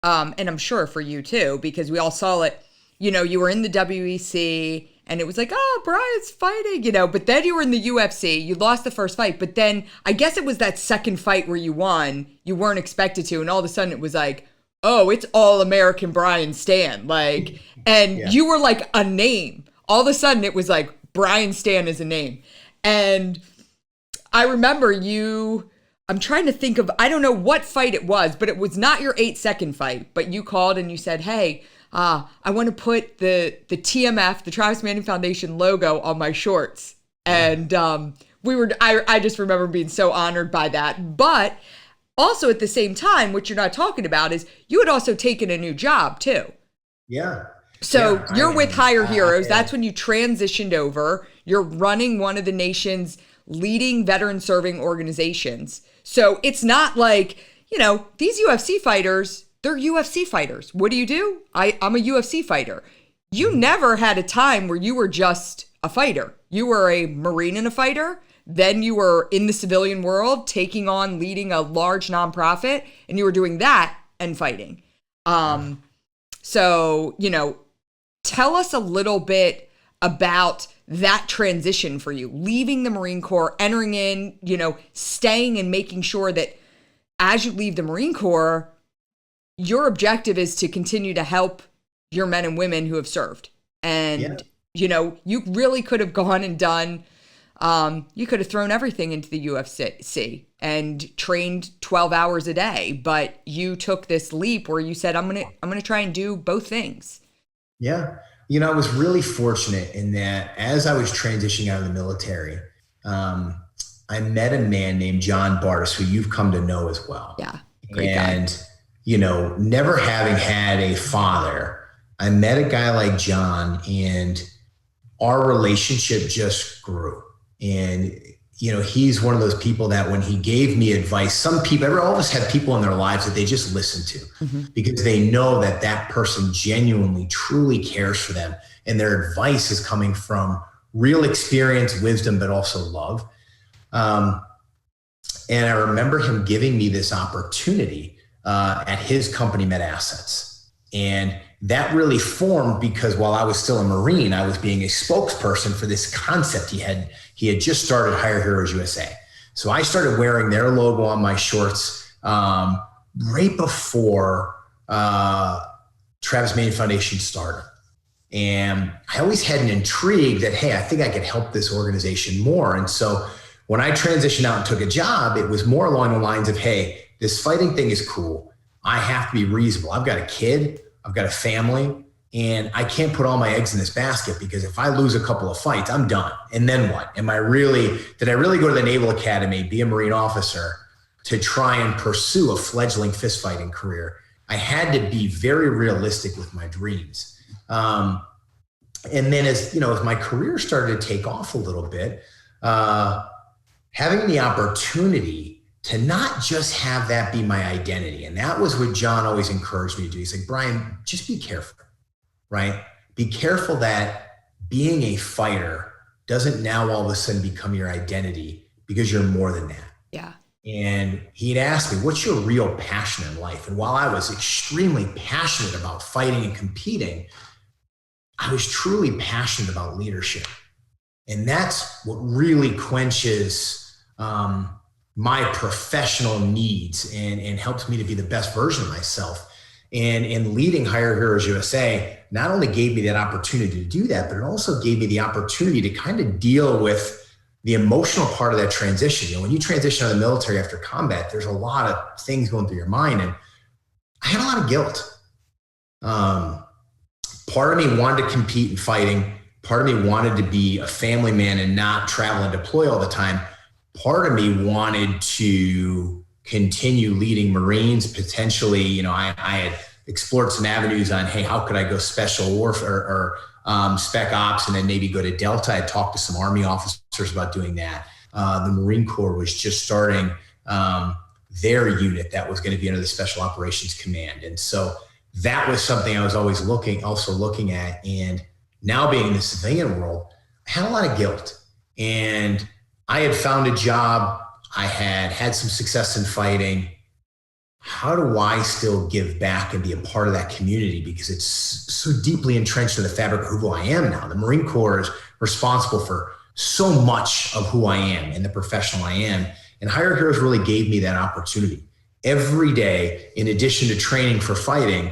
and I'm sure for you too, because we all saw it, you were in the WEC and it was like, oh, Brian's fighting, but then you were in the UFC, you lost the first fight, but then I guess it was that second fight where you won, you weren't expected to. And all of a sudden it was like, oh, it's all American Brian Stann. You were like a name. All of a sudden it was like, Brian Stann is a name. And I remember I'm trying to think of, I don't know what fight it was, but it was not your 8-second fight, but you called and you said, hey, I want to put the TMF, the Travis Manion Foundation logo on my shorts. And I just remember being so honored by that. But also at the same time, what you're not talking about is you had also taken a new job too. Yeah. So you're with Higher Heroes. That's when you transitioned over. You're running one of the nation's leading veteran serving organizations. So it's not like, these UFC fighters, they're UFC fighters. What do? I'm a UFC fighter. You never had a time where you were just a fighter. You were a Marine and a fighter. Then you were in the civilian world, taking on leading a large nonprofit, and you were doing that and fighting. So, tell us a little bit about that transition for you, leaving the Marine Corps, entering in, staying and making sure that as you leave the Marine Corps, your objective is to continue to help your men and women who have served. And, you really could have gone and done, you could have thrown everything into the UFC and trained 12 hours a day, but you took this leap where you said, I'm going to try and do both things. Yeah. I was really fortunate in that as I was transitioning out of the military, I met a man named John Bartis, who you've come to know as well. Yeah. Great guy. Never having had a father, I met a guy like John and our relationship just grew. And, he's one of those people that when he gave me advice, some people, all of us have people in their lives that they just listen to because they know that that person genuinely, truly cares for them. And their advice is coming from real experience, wisdom, but also love. And I remember him giving me this opportunity at his company, Med Assets. And that really formed because while I was still a Marine, I was being a spokesperson for this concept he had just started Higher Heroes USA. So I started wearing their logo on my shorts right before Travis Manion Foundation started. And I always had an intrigue that, hey, I think I could help this organization more. And so when I transitioned out and took a job, it was more along the lines of, hey, this fighting thing is cool. I have to be reasonable. I've got a kid, I've got a family, and I can't put all my eggs in this basket because if I lose a couple of fights, I'm done. And then what? Did I really go to the Naval Academy, be a Marine officer to try and pursue a fledgling fist fighting career? I had to be very realistic with my dreams. And then as my career started to take off a little bit, having the opportunity to not just have that be my identity. And that was what John always encouraged me to do. He's like, Brian, just be careful, right? Be careful that being a fighter doesn't now all of a sudden become your identity because you're more than that. Yeah. And he'd asked me, what's your real passion in life? And while I was extremely passionate about fighting and competing, I was truly passionate about leadership. And that's what really quenches my professional needs and helps me to be the best version of myself. And leading Hire Heroes USA not only gave me that opportunity to do that, but it also gave me the opportunity to kind of deal with the emotional part of that transition. You know, when you transition out of the military after combat, there's a lot of things going through your mind. And I had a lot of guilt. Part of me wanted to compete in fighting. Part of me wanted to be a family man and not travel and deploy all the time. Part of me wanted to continue leading Marines. Potentially, you know, I had explored some avenues on, hey, how could I go special warfare or spec ops and then maybe go to Delta? I talked to some Army officers about doing that. The Marine Corps was just starting their unit that was going to be under the Special Operations Command. And so that was something I was always looking at. And now being in the civilian world, I had a lot of guilt. And I had found a job. I had some success in fighting. How do I still give back and be a part of that community? Because it's so deeply entrenched in the fabric of who I am now. The Marine Corps is responsible for so much of who I am and the professional I am. And Hire Heroes really gave me that opportunity. Every day, in addition to training for fighting,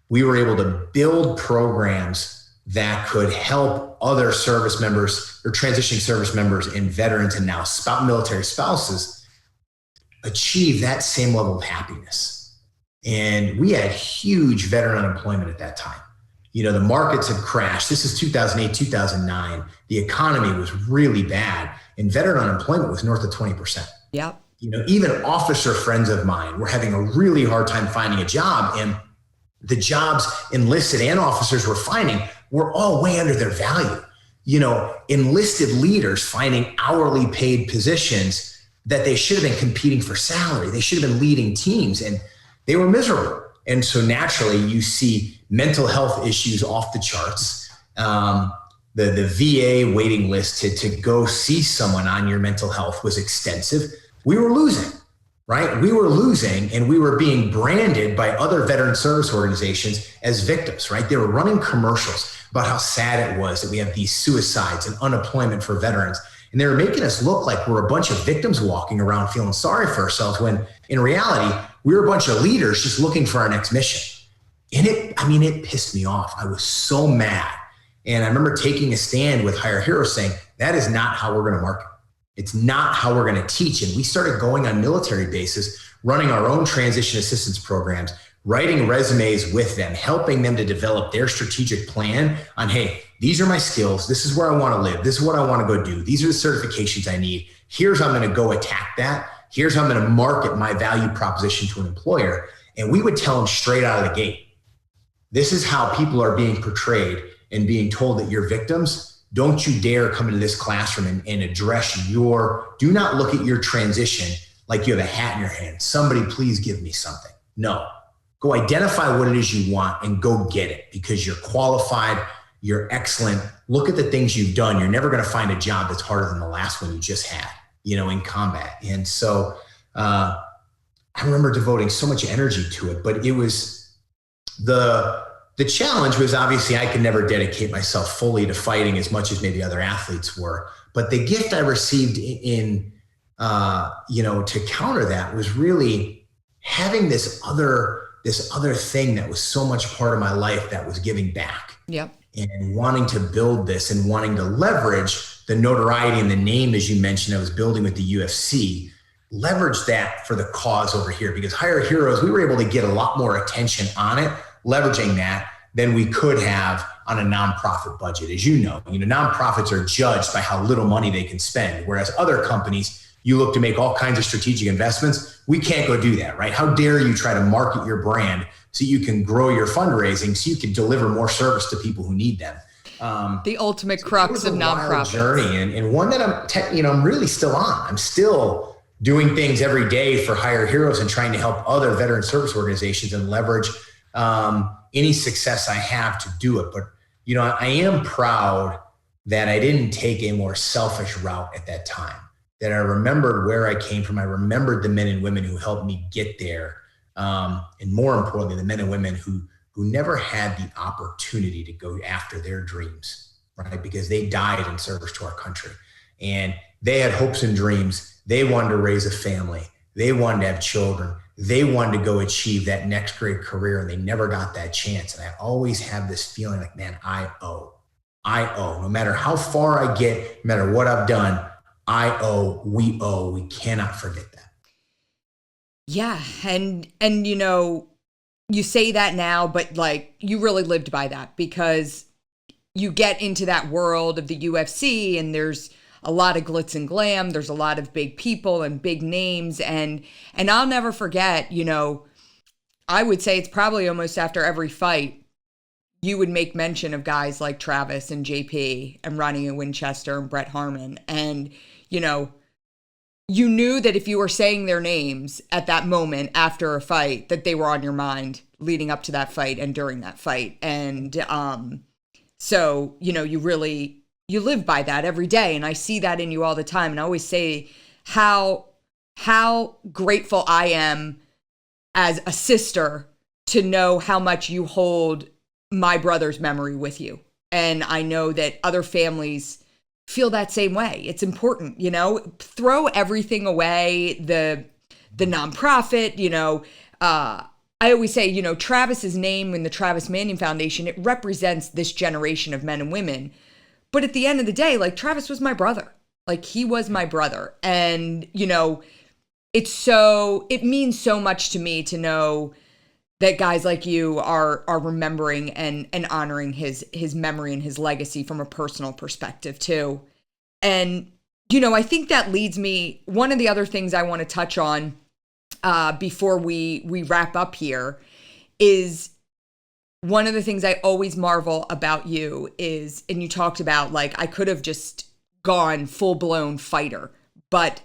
we were able to build programs that could help other service members or transitioning service members and veterans and now military spouses achieve that same level of happiness. And we had huge veteran unemployment at that time. You know, the markets had crashed. This is 2008, 2009. The economy was really bad and veteran unemployment was north of 20%. Yep. You know, even officer friends of mine were having a really hard time finding a job, and the jobs enlisted and officers were finding were all way under their value. You know, enlisted leaders finding hourly paid positions that they should have been competing for salary. They should have been leading teams, and they were miserable. And so naturally you see mental health issues off the charts. The VA waiting list to go see someone on your mental health was extensive. We were losing, right? We were losing, and we were being branded by other veteran service organizations as victims, right? They were running commercials about how sad it was that we have these suicides and unemployment for veterans. And they were making us look like we're a bunch of victims walking around feeling sorry for ourselves, when in reality, we were a bunch of leaders just looking for our next mission. And it pissed me off. I was so mad. And I remember taking a stand with Hire Heroes saying, that is not how we're going to market. It's not how we're going to teach. And we started going on military bases, running our own transition assistance programs, writing resumes with them, helping them to develop their strategic plan on, hey, these are my skills. This is where I want to live. This is what I want to go do. These are the certifications I need. Here's how I'm going to go attack that. Here's how I'm going to market my value proposition to an employer. And we would tell them straight out of the gate, this is how people are being portrayed and being told that you're victims. Don't you dare come into this classroom and address do not look at your transition like you have a hat in your hand. Somebody please give me something. No, go identify what it is you want and go get it, because you're qualified. You're excellent. Look at the things you've done. You're never going to find a job that's harder than the last one you just had, you know, in combat. And so I remember devoting so much energy to it, but it was the challenge was obviously I could never dedicate myself fully to fighting as much as maybe other athletes were. But the gift I received to counter that was really having this other thing that was so much part of my life that was giving back. Yep. And wanting to build this and wanting to leverage the notoriety and the name, as you mentioned, I was building with the UFC, leverage that for the cause over here. Because Hire Heroes, we were able to get a lot more attention on it, leveraging that, than we could have on a nonprofit budget. As you know, nonprofits are judged by how little money they can spend, whereas other companies, you look to make all kinds of strategic investments. We can't go do that, right? How dare you try to market your brand so you can grow your fundraising, so you can deliver more service to people who need them. The ultimate crux of nonprofits. Journey, and one that I'm really still on. I'm still doing things every day for Hire Heroes and trying to help other veteran service organizations and leverage any success I have to do it. But, I am proud that I didn't take a more selfish route at that time. that I remembered where I came from. I remembered the men and women who helped me get there. And more importantly, the men and women who never had the opportunity to go after their dreams, right? Because they died in service to our country. And they had hopes and dreams. They wanted to raise a family. They wanted to have children. They wanted to go achieve that next great career, and they never got that chance. And I always have this feeling like, man, I owe. No matter how far I get, no matter what I've done, I owe, we cannot forget that. Yeah. And you say that now, but like you really lived by that, because you get into that world of the UFC and there's a lot of glitz and glam. There's a lot of big people and big names. And I'll never forget, I would say it's probably almost after every fight, you would make mention of guys like Travis and JP and Ronnie Winchester and Brett Harmon. And, you knew that if you were saying their names at that moment after a fight, that they were on your mind leading up to that fight and during that fight. And so, you live by that every day. And I see that in you all the time. And I always say how grateful I am as a sister to know how much you hold my brother's memory with you. And I know that other families feel that same way. It's important, throw everything away, the nonprofit, I always say, Travis's name in the Travis Manion Foundation, it represents this generation of men and women. But at the end of the day, like, Travis was my brother. Like, he was my brother. And, it means so much to me to know that guys like you are remembering and honoring his memory and his legacy from a personal perspective too. And, I think that leads me, one of the other things I want to touch on before we wrap up here is one of the things I always marvel about you is, and you talked about, like, I could have just gone full-blown fighter, but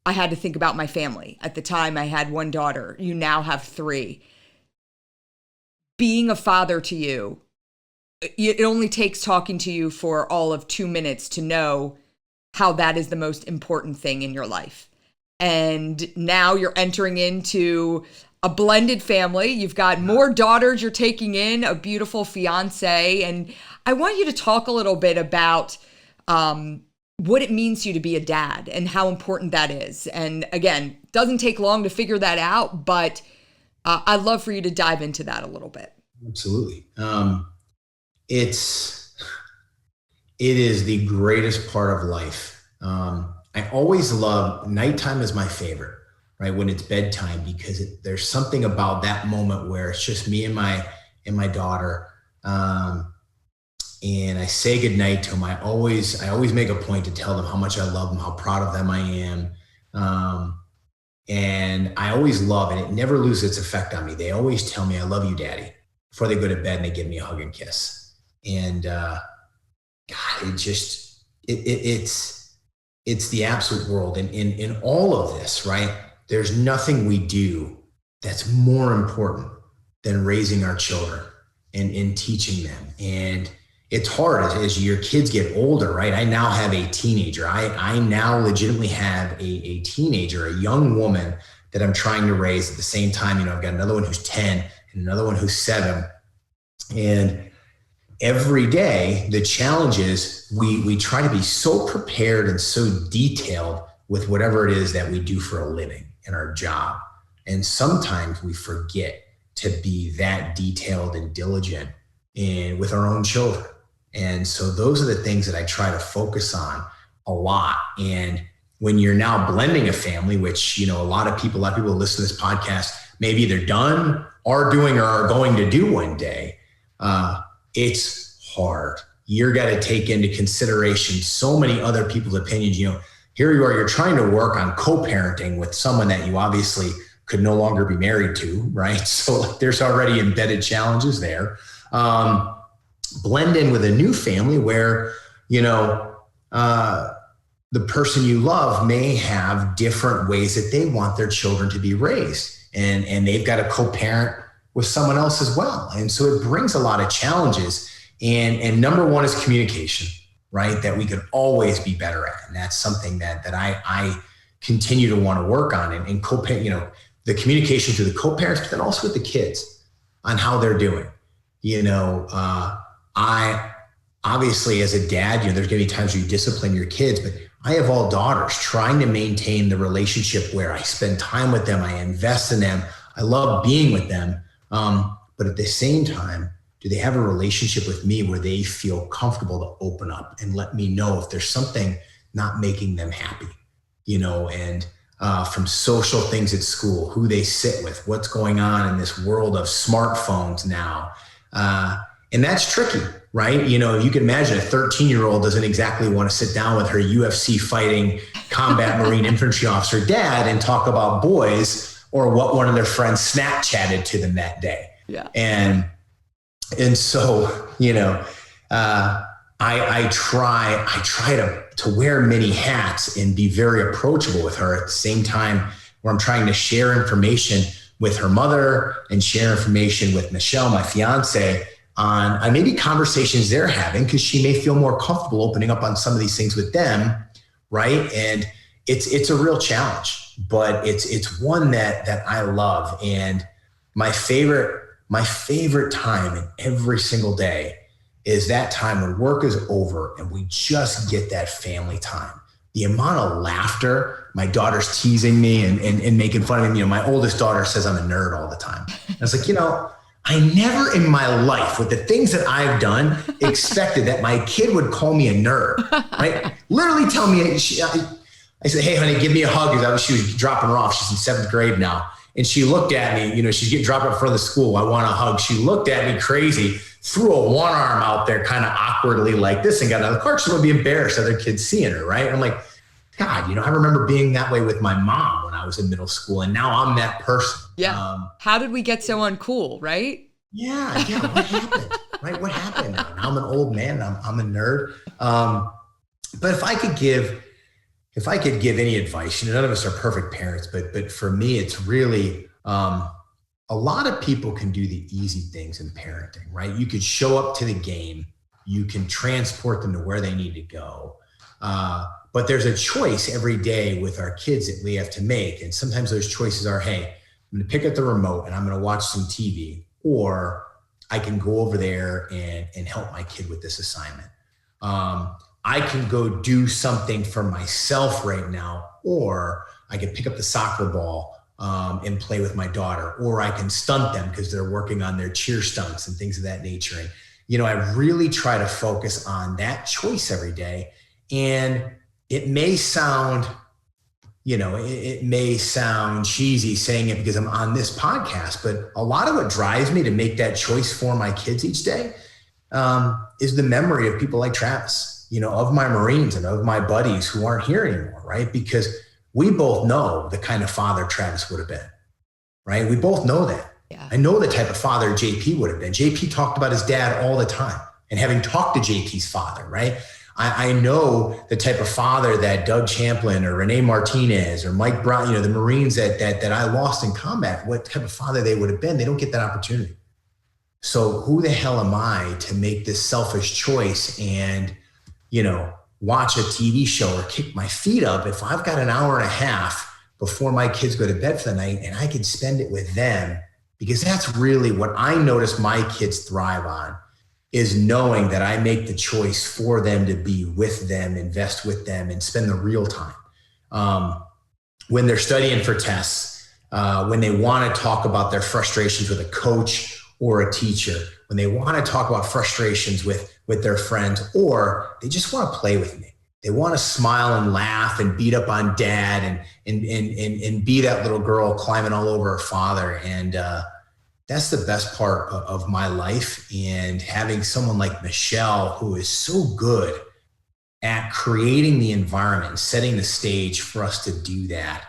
I had to think about my family. At the time, I had one daughter. You now have 3. Being a father to you, it only takes talking to you for all of 2 minutes to know how that is the most important thing in your life. And now you're entering into a blended family. You've got more daughters you're taking in, a beautiful fiance. And I want you to talk a little bit about what it means to you to be a dad and how important that is. And again, it doesn't take long to figure that out, but I'd love for you to dive into that a little bit. Absolutely. It is the greatest part of life. I always love, nighttime is my favorite, right? When it's bedtime, because there's something about that moment where it's just me and my daughter. And I say goodnight to them. I always make a point to tell them how much I love them, how proud of them I am. And I always love it. It never loses its effect on me. They always tell me, I love you, Daddy, before they go to bed, and they give me a hug and kiss. And God, it's the absolute world. And in all of this, right, there's nothing we do that's more important than raising our children and teaching them. And it's hard as your kids get older, right? I now have a teenager. I now legitimately have a teenager, a young woman that I'm trying to raise at the same time. I've got another one who's 10 and another one who's 7. And every day, the challenge is we try to be so prepared and so detailed with whatever it is that we do for a living in our job. And sometimes we forget to be that detailed and diligent with our own children. And so those are the things that I try to focus on a lot. And when you're now blending a family, which, a lot of people listen to this podcast, maybe they're done, are doing, or are going to do one day. It's hard. You're got to take into consideration so many other people's opinions. Here you are, you're trying to work on co-parenting with someone that you obviously could no longer be married to, right? So there's already embedded challenges there. Blend in with a new family where, the person you love may have different ways that they want their children to be raised. And they've got to co-parent with someone else as well. And so it brings a lot of challenges. And number one is communication, right? That we could always be better at. And that's something that I continue to want to work on, and co-parent, the communication to the co-parents, but then also with the kids on how they're doing. I obviously, as a dad, there's going to be times where you discipline your kids, but I have all daughters, trying to maintain the relationship where I spend time with them, I invest in them, I love being with them. But at the same time, do they have a relationship with me where they feel comfortable to open up and let me know if there's something not making them happy, and from social things at school, who they sit with, what's going on in this world of smartphones now. And that's tricky, right? You can imagine a 13-year-old doesn't exactly want to sit down with her UFC fighting combat Marine infantry officer dad and talk about boys or what one of their friends Snapchatted to them that day. Yeah. And so, I try to wear many hats and be very approachable with her at the same time where I'm trying to share information with her mother and share information with Michelle, my fiance, on maybe conversations they're having, because she may feel more comfortable opening up on some of these things with them, right? And it's a real challenge, but it's one that I love. And my favorite time in every single day is that time when work is over and we just get that family time. The amount of laughter, my daughter's teasing me and making fun of me. My oldest daughter says I'm a nerd all the time. And it's like, I never in my life, with the things that I've done, expected that my kid would call me a nerd, right? Literally tell me, I said, hey, honey, give me a hug. She was dropping her off. She's in 7th grade now. And she looked at me, she's getting dropped up in front of the school. I want a hug. She looked at me crazy, threw a one arm out there kind of awkwardly like this and got out of the car. She's going to be embarrassed other kids seeing her, right? And I'm like, God, I remember being that way with my mom when I was in middle school, and now I'm that person. Yeah. How did we get so uncool, right? Yeah. What happened? Right? What happened? Now I'm an old man. I'm a nerd. But if I could give any advice, none of us are perfect parents, but for me, it's really a lot of people can do the easy things in parenting, right? You could show up to the game, you can transport them to where they need to go. But there's a choice every day with our kids that we have to make. And sometimes those choices are, hey, I'm going to pick up the remote and I'm going to watch some TV, or I can go over there and help my kid with this assignment. I can go do something for myself right now, or I can pick up the soccer ball and play with my daughter, or I can stunt them because they're working on their cheer stunts and things of that nature. And, I really try to focus on that choice every day. And it may sound, it may sound cheesy saying it because I'm on this podcast, but a lot of what drives me to make that choice for my kids each day is the memory of people like Travis, of my Marines and of my buddies who aren't here anymore, right? Because we both know the kind of father Travis would have been, right? We both know that. Yeah. I know the type of father JP would have been. JP talked about his dad all the time, and having talked to JP's father, right? I know the type of father that Doug Champlin or Renee Martinez or Mike Brown, the Marines that I lost in combat, what type of father they would have been. They don't get that opportunity. So who the hell am I to make this selfish choice and, watch a TV show or kick my feet up if I've got an hour and a half before my kids go to bed for the night and I can spend it with them? Because that's really what I notice my kids thrive on, is knowing that I make the choice for them to be with them, invest with them, and spend the real time. When they're studying for tests, when they want to talk about their frustrations with a coach or a teacher, when they want to talk about frustrations with their friends, or they just want to play with me. They want to smile and laugh and beat up on dad and be that little girl climbing all over her father. And that's the best part of my life. And having someone like Michelle, who is so good at creating the environment and setting the stage for us to do that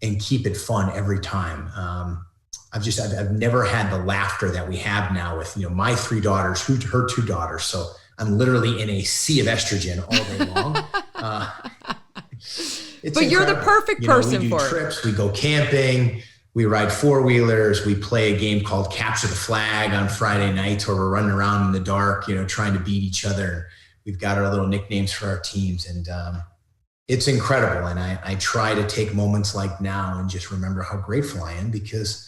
and keep it fun every time. I've never had the laughter that we have now with, my 3 daughters, her 2 daughters. So I'm literally in a sea of estrogen all day long. But you're the perfect person we do for trips, we go camping, we ride 4-wheelers, we play a game called Capture the Flag on Friday nights where we're running around in the dark, trying to beat each other. we've got our little nicknames for our teams, and it's incredible. And I try to take moments like now and just remember how grateful I am, because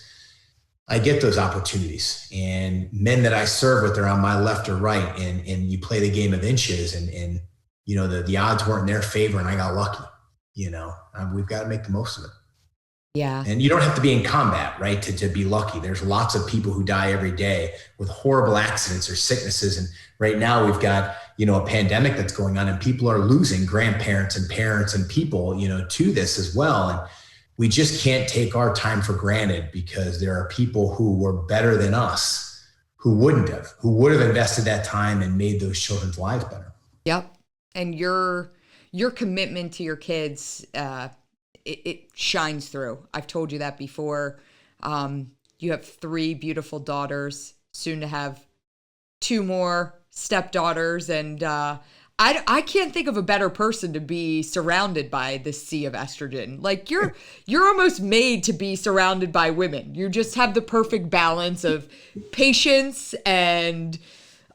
I get those opportunities, and men that I serve with are on my left or right. And you play the game of inches, and the odds weren't in their favor, and I got lucky. We've got to make the most of it. Yeah. And you don't have to be in combat, right, to be lucky. There's lots of people who die every day with horrible accidents or sicknesses. And right now we've got, a pandemic that's going on, and people are losing grandparents and parents and people, to this as well. And we just can't take our time for granted, because there are people who were better than us who would have invested that time and made those children's lives better. Yep. And your commitment to your kids, it shines through. I've told you that before. You have 3 beautiful daughters, soon to have 2 more stepdaughters. And I can't think of a better person to be surrounded by this sea of estrogen. Like you're almost made to be surrounded by women. You just have the perfect balance of patience and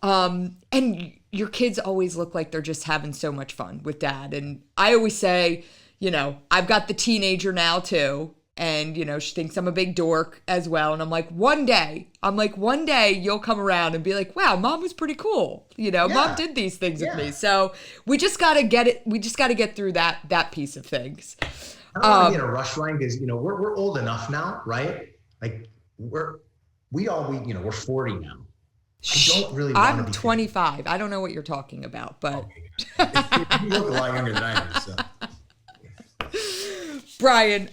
your kids always look like they're just having so much fun with dad. And I always say, I've got the teenager now too. And, she thinks I'm a big dork as well. And I'm like, one day you'll come around and be like, wow, mom was pretty cool. Mom did these things with me. So we just got to get it. We just got to get through that piece of things. I don't want to get a rush line, because, we're old enough now, right? Like we're 40 now. I don't really want to be 25. 50. I don't know what you're talking about, but okay. You look a lot younger than I do, so. Brian,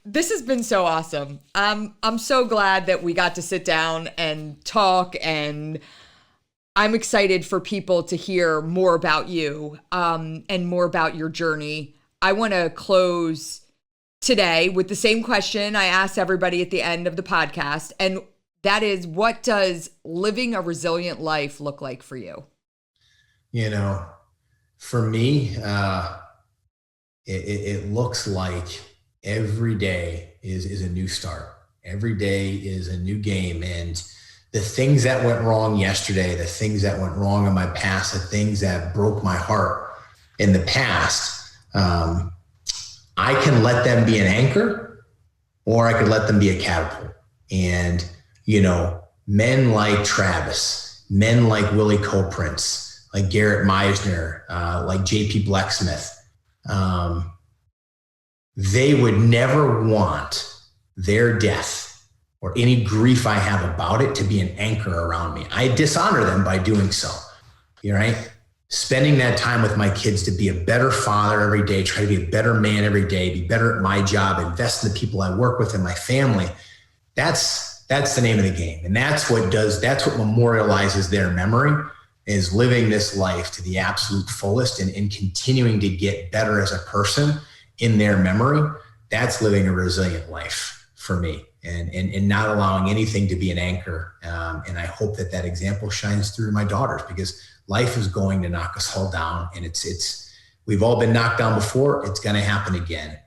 this has been so awesome. I'm so glad that we got to sit down and talk, and I'm excited for people to hear more about you, and more about your journey. I want to close today with the same question I asked everybody at the end of the podcast, and that is, what does living a resilient life look like for you? For me, it looks like every day is a new start. Every day is a new game. And the things that went wrong yesterday, the things that went wrong in my past, the things that broke my heart in the past, I can let them be an anchor, or I could let them be a catapult. And, men like Travis, men like Willie Coprince, like Garrett Meisner, like JP Blecksmith, they would never want their death or any grief I have about it to be an anchor around me. I dishonor them by doing so. Right? Spending that time with my kids to be a better father every day, try to be a better man every day, be better at my job, invest in the people I work with and my family. That's the name of the game. And that's what memorializes their memory, is living this life to the absolute fullest and continuing to get better as a person in their memory. That's living a resilient life for me, and not allowing anything to be an anchor. And I hope that example shines through to my daughters, because life is going to knock us all down, and we've all been knocked down before. It's going to happen again.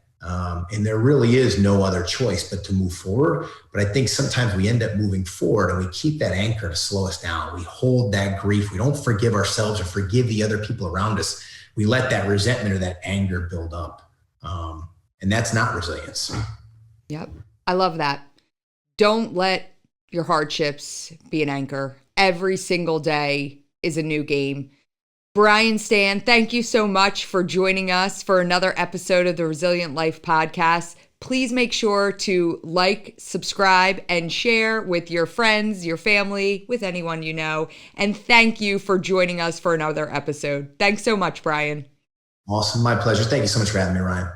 And there really is no other choice but to move forward. But I think sometimes we end up moving forward, and we keep that anchor to slow us down. We hold that grief. We don't forgive ourselves or forgive the other people around us. We let that resentment or that anger build up. And that's not resilience. Yep. I love that. Don't let your hardships be an anchor. Every single day is a new game. Brian Stann, thank you so much for joining us for another episode of the Resilient Life Podcast. Please make sure to like, subscribe, and share with your friends, your family, with anyone you know. And thank you for joining us for another episode. Thanks so much, Brian. Awesome. My pleasure. Thank you so much for having me, Ryan.